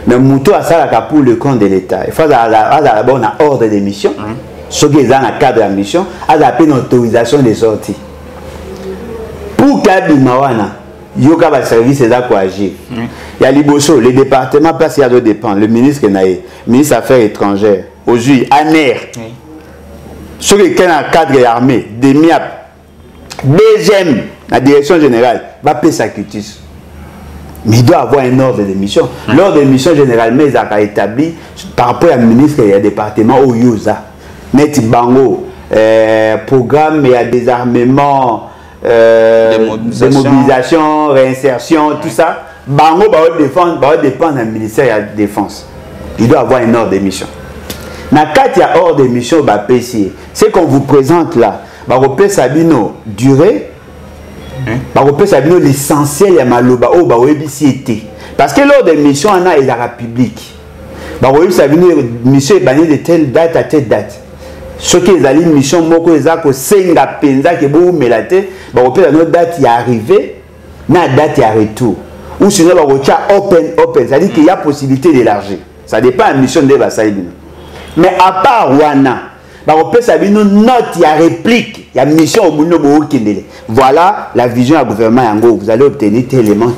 Mais Mouto a ça pour le compte de l'État. Il faut d'abord un ordre de mission. Ce qui est dans le cadre de la mission, a une autorisation de sortie. Pour Kabimawana, il y a un service pour agir. Il y a Liboso, les départements, parce qu'il y a deux dépend. Le ministre Kenaye, ministre des Affaires étrangères, aujourd'hui, ANER. Ce qui est dans le cadre de l'armée, DEMIAP, deuxième, la direction générale, va payer sa cutis. Mais il doit avoir un ordre de mission. L'ordre de mission, généralement, il a établi par rapport au ministre et au département au Yusa. Net Bango, programme et à désarmement, démobilisation, réinsertion, tout ça. Bango va dépendre du ministère de la Défense. Il doit avoir un ordre de mission. Dans le cas il y a ordre de mission, ce qu'on vous présente là, Sabino, durée, bakopesa bino l'essentiel ya maloba oyo baoyebisi ete parce que lors des missions ana ezalaka publique bakoyebisa bino mission ebani de telle date à telle date soki ezali mission moko eza kosenga mpenza ke boumela te bakopesa bino date ya arrivée na date ya retour ou sinon bakotia open c'est-à-dire qu'il y a possibilité d'élargir ça dépend de la mission de basali bino mais à part wana bakopesa bino note ya réplique ya mission au mundo bookendele voilà la vision du gouvernement yango vous allez obtenir tel élément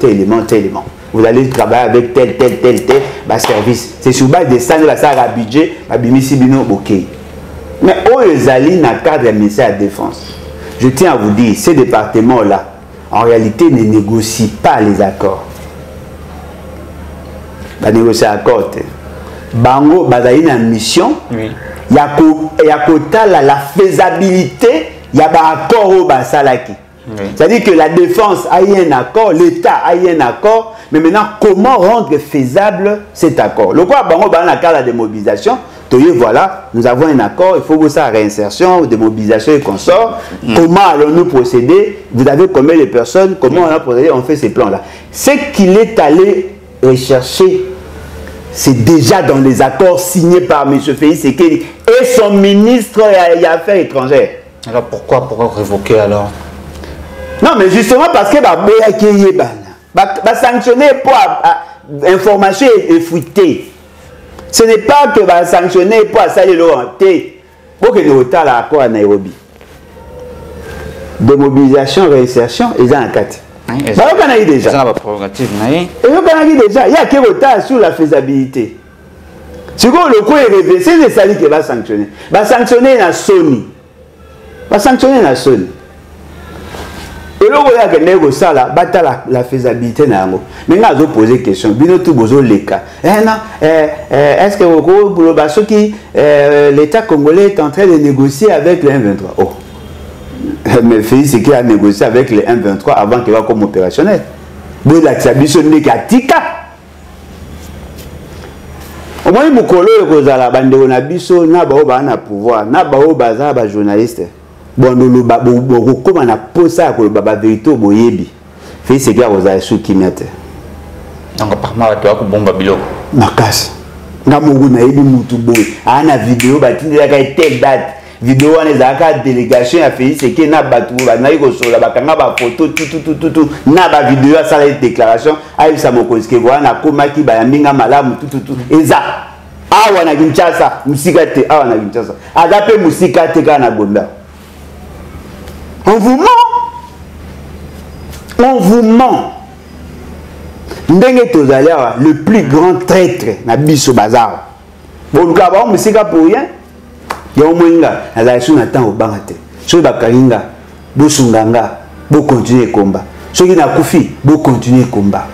vous allez travailler avec tel service c'est sur base de ça nous la ça budget babimisi bino bokei mais ezali na cadre du ministère de la Défense je tiens à vous dire ces départements là en réalité ne négocient pas les accords ba négocier accord bango bazali na mission il y a la faisabilité il y a un accord au basalaki c'est-à-dire que la défense a eu un accord l'état a eu un accord mais maintenant comment rendre faisable cet accord le quoi bango ba na cadre de mobilisation voilà nous avons un accord il faut vous ça réinsertion démobilisation et consort comment allons-nous procéder vous avez combien de personnes comment on a procédé on fait ces plans là ce qu'il est allé rechercher c'est déjà dans les accords signés par M. Félix Tshisekedi et son ministre des Affaires étrangères. Alors pourquoi révoquer alors? Non mais justement parce que sanctionner pour information et fuiter. Ce n'est pas que sanctionner pour salir l'orienté. Pour que nous ayons l'accord à Nairobi. Démobilisation, réinsertion, ils ont un cas. Déjà. Il y a qui retard sur la faisabilité. Si le coup est réveillé, c'est ça qui va sanctionner. Va sanctionner la Sony. Va sanctionner la Sony. Et là, il y a la faisabilité. Mais on a posé une question. Est-ce que l'État congolais est en train de négocier avec le M23? Oh. Mais Félix qui a négocié avec les M23 avant qu'il soit comme opérationnel. Vous avez dit Tika. Au moins, vous avez la bande de Nabiso, n'a pas de pouvoir, n'a pas de journaliste. Bon, nous comment on a posé ça pour le vérité au Boyebi. Félix qui a sous qui mette. Donc, apparemment, tu as un bon babylon. Ma casse. N'a pas de vidéo, telle date. Vidéo on les a délégation a fait c'est que na batu na iko so la bakanga ba photo tout na ba vidéo ça la déclaration ayi sa mokonzi voilà na koma ki ba minga malamu tout eza awa na Kinshasa musika te awa na Kinshasa agape musika te kana Gombe on vous ment ndenge tozali le plus grand traître na biso bazar bon ka ba musika pour rien yo mwenga azali sous natang obangate so bakalinga bo sunganga bo continuer combat soki na kufi bo continuer combat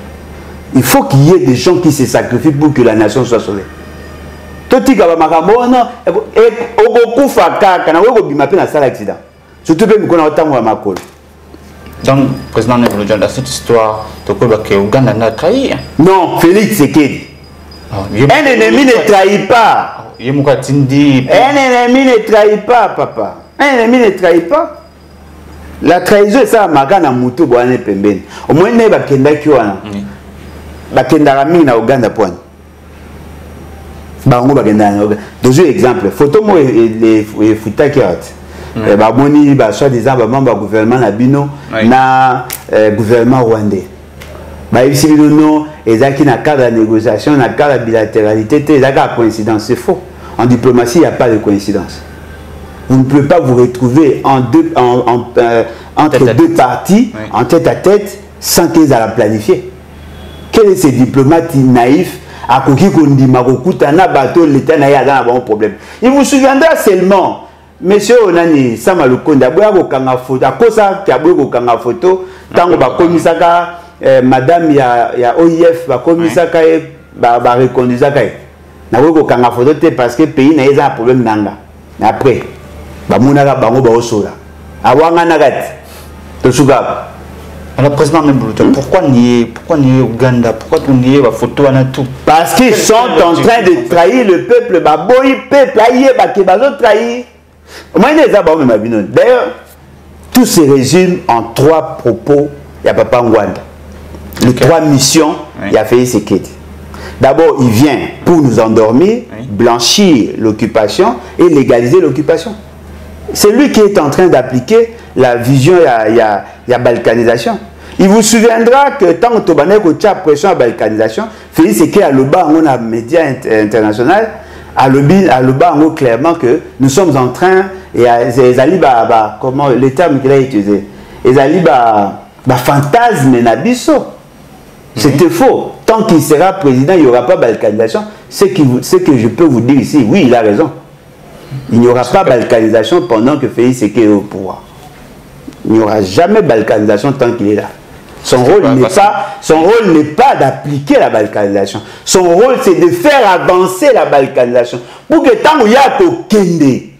il faut qu'il y ait des gens qui se sacrifient pour que la nation soit sauvée totika ba makambo non okokufa kaka na weko bima pe na sala accident surtout pe mikona otango ya makolo donc président Nebulodja dans cette histoire tokoba que Uganda n'a trahi non Félix Tshisekedi un ennemi ne trahit pas. Un ennemi ne trahit pas, papa. Un ennemi ne trahit pas. La trahison, c'est ça, Magana Moutou, Boane Pemben. Au moins, il y a des gens qui na Uganda. Deux exemples. Photo, moi, les Fouta qui ont soi-disant, membre du gouvernement Nabino, na gouvernement rwandais. Ici, non, et ça qui n'a cadre de négociation, n'a cadre de bilatéralité, c'est la coïncidence, c'est faux. En diplomatie, il n'y a pas de coïncidence. Vous ne pouvez pas vous retrouver entre deux parties, en tête à tête, sans qu'ils aient la planifier. Quel est ce diplomate naïf à qui qu'on dit Marokutana bateau l'État n'a pas de problème. Il vous souviendra seulement, monsieur Onani Samalukonda, Boya photo, à cause qui a beaucoup photo, tant qu'on va commissaire. Madame ya OIF va commissaire va reconduire na ko kanga photo te parce que pays na eza problème nanga après ba munaka bango ba osola awanga nagati to suka alors président Nebulodja pourquoi nier Uganda pourquoi tu nier ba photo na tout parce qu'ils sont en train de trahir le peuple ba boy peuple aïe ba ke bazo trahir moi les aba même abino d'ailleurs Tout se résume en 3 propos. Il y a Papa Ngwanda. Les 3 missions, il y a Félix Tshisekedi. D'abord, il vient pour nous endormir, blanchir l'occupation et légaliser l'occupation. C'est lui qui est en train d'appliquer la vision, il y a balkanisation. Il vous souviendra que tant que tu as pression à la balkanisation, Félix Tshisekedi a le bas on a médias internationaux, a le bas clairement que nous sommes en train, et comment le terme qu'il a utilisé, fantasme nabiso. C'était faux. Tant qu'il sera président, il n'y aura pas de balkanisation. Ce que je peux vous dire ici, oui, il a raison. Il n'y aura pas de balkanisation pendant que Félix Tshisekedi est au pouvoir. Il n'y aura jamais de balkanisation tant qu'il est là. Son rôle n'est pas d'appliquer la balkanisation. Son rôle, c'est de faire avancer la balkanisation. Pour que tant qu'il y a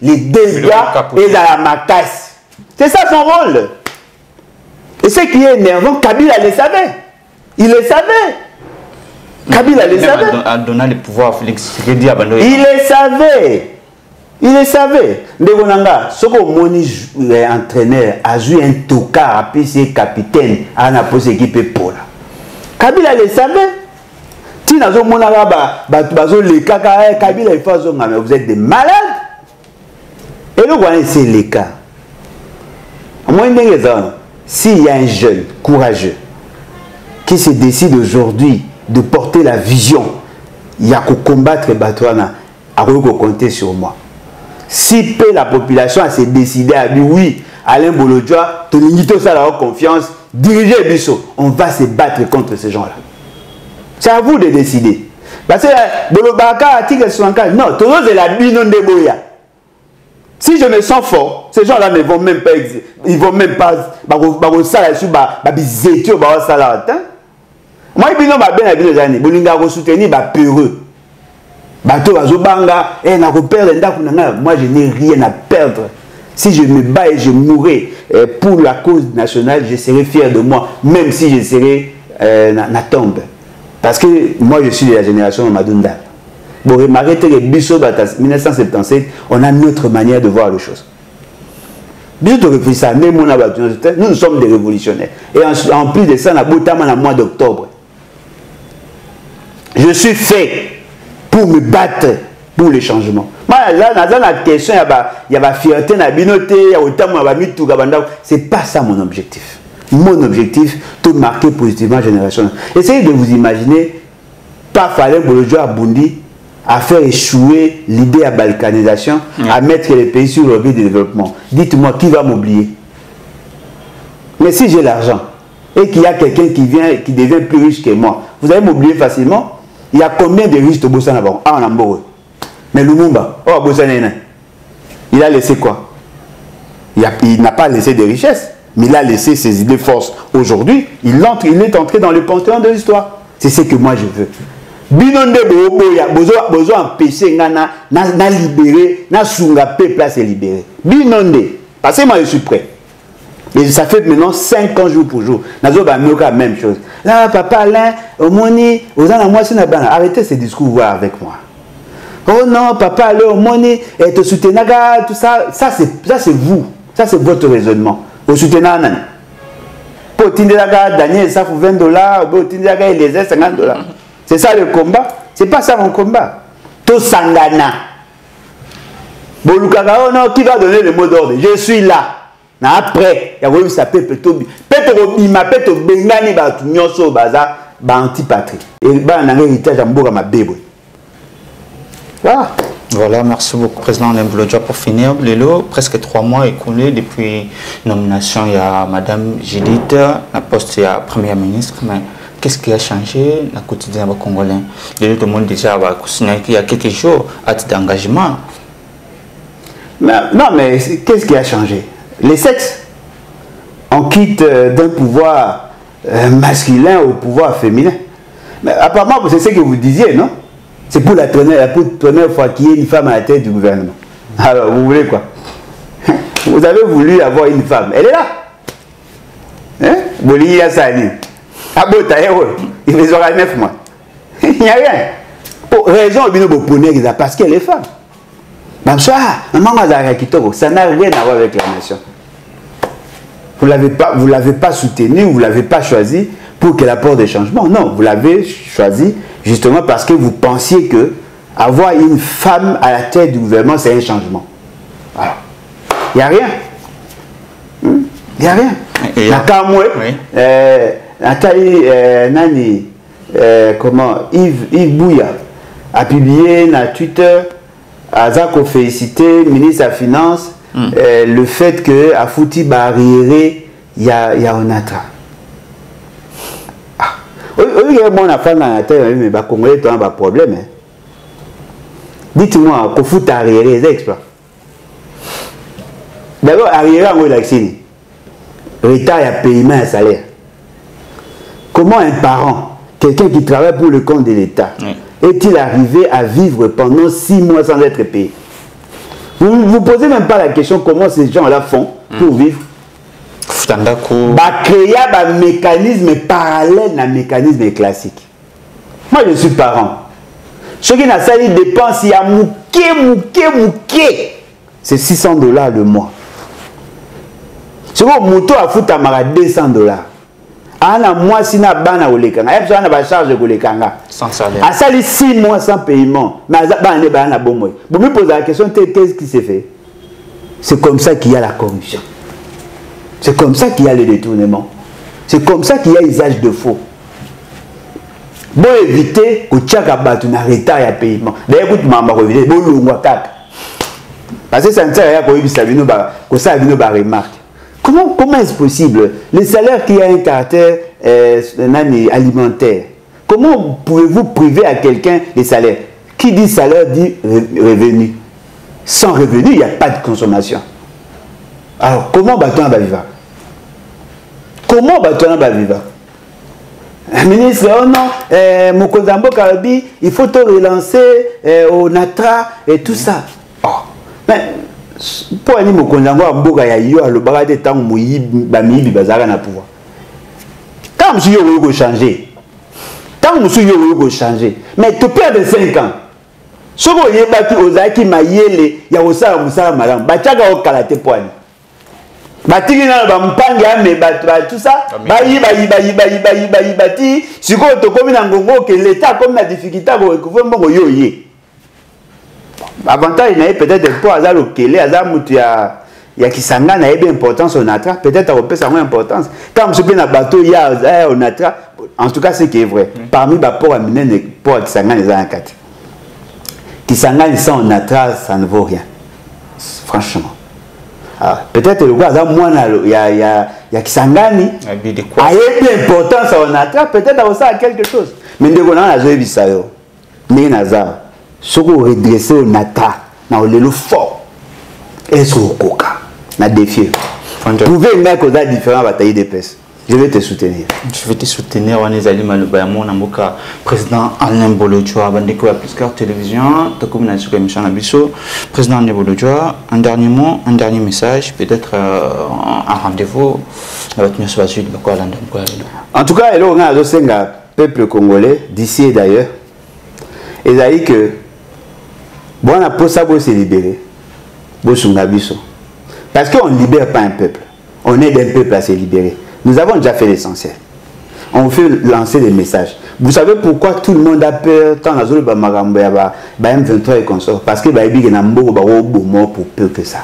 les dégâts et la macasse. C'est ça son rôle. Et ce qui est énervant, Kabila le savait. Il le savait. Kabila le savait. A donné le pouvoir à Félix Tshisekedi. Il le savait. Il le savait. Ndegonanga, ce que mon entraîneur a joué un tocard, a pu capitaine, à la pose équipe pour là. Kabila le savait. Si nous avons les cas, Kabila il faut mais vous êtes des malades. Et le voilà c'est les cas. Moi, s'il y a un jeune courageux qui se décide aujourd'hui de porter la vision, il y a qu'à combattre Batouana, à compter sur moi. Si peut la population a se décidé à dire oui, Alain Bolodjoa, Toningito ça la confiance, diriger Bisso, on va se battre contre ces gens-là. C'est à vous de décider. Parce que Bolobaka, Tigre Swanka, non, tout le monde est la binon de Boya. Si je me sens fort, ces gens-là ne vont même pas, ils vont même pas, moi, je soutenir peureux. Moi, je n'ai rien à perdre. Si je me bats et je mourrai pour la cause nationale, je serai fier de moi, même si je serai na tombe. Parce que moi, je suis de la génération de Madunda. Bon, remarquez que 1977, on a notre manière de voir les choses. Nous sommes des révolutionnaires. Et en plus de ça, on a le mois d'octobre. Je suis fait pour me battre pour les changements. Là, dans la question, il y a la fierté, il y a la binoté, il y a autant de ce n'est pas ça mon objectif. Mon objectif, tout marquer positivement la génération. Essayez de vous imaginer, pas Falain Bolodjoa Bundi, à faire échouer l'idée à balkanisation, à mettre les pays sur le levier de développement. Dites-moi, qui va m'oublier? Mais si j'ai l'argent, et qu'il y a quelqu'un qui vient, qui devient plus riche que moi, vous allez m'oublier facilement. Il y a combien de riches de Bossana avant? Ah, on a beau. Mais Lumumba, oh, Bossana, il a laissé quoi? Il n'a pas laissé de richesses, mais il a laissé ses idées forces. Aujourd'hui, il est entré dans le panthéon de l'histoire. C'est ce que moi je veux. Binonde boya besoin empêcher na libérer na sunga peuple à se libérer. Binonde parce que moi je suis prêt. Et ça fait maintenant 5 ans jour pour jour. Nazo ba la même chose. Là papa Alain omoni ozana moi c'est na bana arrêtez ces discours voir avec moi. Oh non papa Alain omoni et te soutenaga tout ça c'est vous. Ça c'est votre raisonnement. Au soutenir nan. Pour tindelaga Daniel ça faut $20, pour tindelaga Eliezer $50. C'est ça le combat. C'est pas ça mon combat. Tout sangana. Bolukaka, oh non, qui va donner le mot d'ordre? Je suis là. Après, il y a eu ça peut-être bima, peut-être bengani ba tunyoso baza ba antipatrie. Et ba un héritage amboka ma bébé. Voilà. Voilà, merci beaucoup, Président Alain Bolodjoa. Pour finir, Lélo, presque 3 mois écoulés depuis nomination, il y a Madame Judith, la poste, il y a Première ministre, mais qu'est-ce qui a changé dans le quotidien des Congolais? Lélo, tout le monde déjà il y a quelques jours, acte d'engagement. Non, mais qu'est-ce qui a changé? Les sexes. On quitte d'un pouvoir masculin au pouvoir féminin. Mais apparemment, c'est ce que vous disiez, non? C'est pour la première fois qu'il y ait une femme à la tête du gouvernement. Alors, vous voulez quoi? Vous avez voulu avoir une femme. Elle est là. Hein? Bolini Yassani. Il les aura 9 mois. Il n'y a rien. Pour raison, parce qu'elle est femme. Ça n'a rien à voir avec la nation. Vous ne l'avez pas soutenu, vous ne l'avez pas choisi pour qu'elle apporte des changements. Non, vous l'avez choisi justement parce que vous pensiez que avoir une femme à la tête du gouvernement, c'est un changement. Voilà. Il n'y a rien. Il n'y a rien. Yves Bouya a publié sur Twitter, Azako félicité le ministre de la Finance, le fait que à Fouti barrière il y a Onatra. Oui, mon affaire dans la terre, mais les Congolais ont un problème. Dites-moi, qu'on fout arrière les exploits. D'abord, arrière en Relaxini. Retard à paiement et salaire. Comment un parent, quelqu'un qui travaille pour le compte de l'État, est-il arrivé à vivre pendant 6 mois sans être payé? Vous ne vous posez même pas la question comment ces gens-là font pour vivre. Créer un mécanisme parallèle à un mécanisme classique. Moi, je suis parent. Ce qui n'a pas de dépenses, il y a mouké. C'est $600 le mois. Ce que moto a foutu à 200$. Un mois, si na bana olekanga. Il y a une charge de olekanga. Sans salaire. À ça, 6 mois sans paiement. Mais vous me posez la question, qu'est-ce qui s'est fait? C'est comme ça qu'il y a la corruption. C'est comme ça qu'il y a le détournement. C'est comme ça qu'il y a usage de faux. Bon éviter que chaque abattu n'a retard à paiement. D'ailleurs, écoute, maman, éviter bon longue cap. Parce que ça ne sert à rien que ça vient par remarque. Comment est-ce possible? Les salaires qui ont un caractère alimentaire. Comment pouvez-vous priver à quelqu'un des salaires? Qui dit salaire dit revenu. Sans revenu, il n'y a pas de consommation. Alors, comment Batouna va vivre? Comment Batouna va vivre? Ministre, oh non, Mokonzambo Karabi, il faut te relancer au Natra et tout ça. Oh. Mais, pour aller Mokonzambo Mboka ya yo, le barade tant mouyi, bamibi bazara na pouvoir. Quand monsieur yo veut changer, quand monsieur yo veut changer, mais tu perds 5 ans. Ce que vous avez ozaki mayele, ya osala musala malam, bachaga okalate poani. Batiki na bampangi ame tout ça, bayi bati, siko to komi na ngongo que l'état comme la difficulté ko vraiment yoyé. Avantage na peut-être pour azalo kele azamutu ya Kisanga na ebe importance au Natra, peut-être au pesa moins importance. Quand monsieur na bateau ya au Natra, en tout cas c'est qui est vrai. Parmi ba port à Minene port Kisanga les a 4. Kisanga sans Natra, ça ne vaut rien. Franchement. Peut-être le gars, il y a Kisangani, il y a une importance à Onatra, peut-être ça a quelque chose. Mais dès qu'on a la joie, mais Nazar, ce qu'on redresse au Natra, dans le fort, et sur le coca, na défier. Vous pouvez mettre aux différents batailles d'épaisse. Je vais te soutenir. Je vais te soutenir. On est allé malheureusement Namoka, président Alain Bolodjoa, Bandeko à Pluscar Télévision, ta communication émission Nabiso, président Alain Bolodjoa. Un dernier mot, un dernier message, peut-être un rendez-vous. En tout cas, on a le peuple congolais d'ici et d'ailleurs. Et d'ailleurs que bon, on a pour ça pour se libérer, parce qu'on ne libère pas un peuple. On aide un peuple à se libérer. Nous avons déjà fait l'essentiel. On fait lancer des messages. Vous savez pourquoi tout le monde a peur tant la zone M23 et consorts? Parce que il y a pour peu que ça.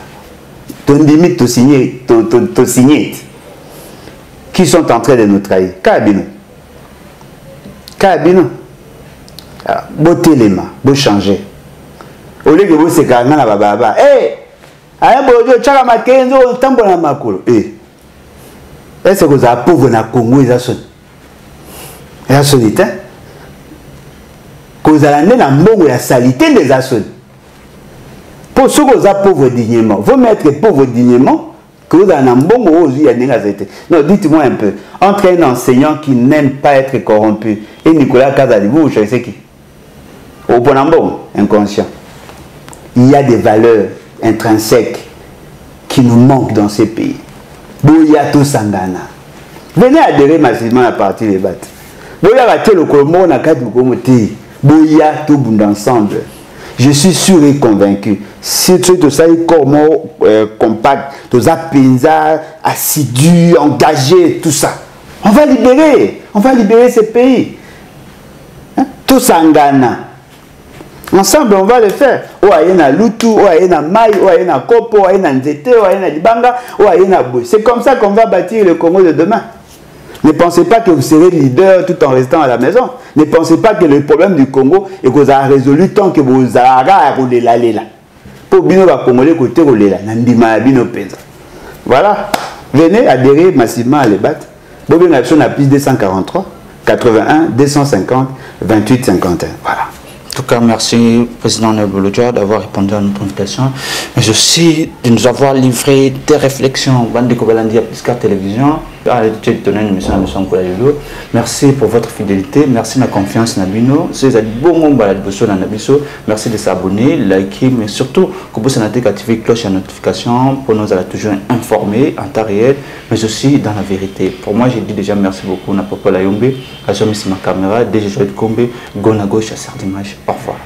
Ton limite, tu signé. Qui sont en train de nous trahir? Kabino. Beauté les mains, beau changer. Au lieu que vous se carrément la baba. Eh! Aïe, bon, tu as ma kenzo, tambo na makolo. Eh! Est-ce que vous avez pauvre na Congo, ils ont sonné? Ils ont sonné, hein? Que vous avez la mbongo la salité des assauts. Pour ceux que vous avez pauvre dignement, vous mettre pauvre dignement, que vous avez un mbongo aujourd'hui, il y a des. Non, dites-moi un peu. Entre un enseignant qui n'aime pas être corrompu et Nicolas Kazadi, vous choisissez qui? Au Bonambon, inconscient. Il y a des valeurs intrinsèques qui nous manquent dans ces pays. Boyato Sangana. Venez adhérer massivement à la partie des battes. Boyato le Colombo n'a qu'à tout commenter. Boyato Bund ensemble. Je suis sûr et convaincu. Si tu es ça, comment compact, tous à pinza, assidu, engagé, tout ça. On va libérer ce pays. Hein? Tous en Ghana. Ensemble, on va le faire. Ouaïna Lutu, Ouaïna Maï, Ouaïna Kopo, Ouaïna Nzete, Ouaïna Libanga, Ouaïna Bouy. C'est comme ça qu'on va bâtir le Congo de demain. Ne pensez pas que vous serez leader tout en restant à la maison. Ne pensez pas que le problème du Congo est que vous avez résolu tant que vous avez roulé là. Pour bien va Congolais côté roulé là. Voilà. Venez adhérer massivement à l'EBAT. Bobé Nation a plus 243, 81, 250, 28, 51. Voilà. En tout cas, merci, Président Nebolodia, d'avoir répondu à notre invitation, mais aussi de nous avoir livré des réflexions. Bande Kobalandi à Piscar Télévision, merci pour votre fidélité, merci de la confiance Nabino. Merci de s'abonner, liker, mais surtout, que vous activer la cloche à notification pour nous toujours informer en temps réel, mais aussi dans la vérité. Pour moi, j'ai dit déjà merci beaucoup. On a pas la yombe, à jamais ma caméra, déjà je vais être combé, go à gauche à certaines images. Au revoir.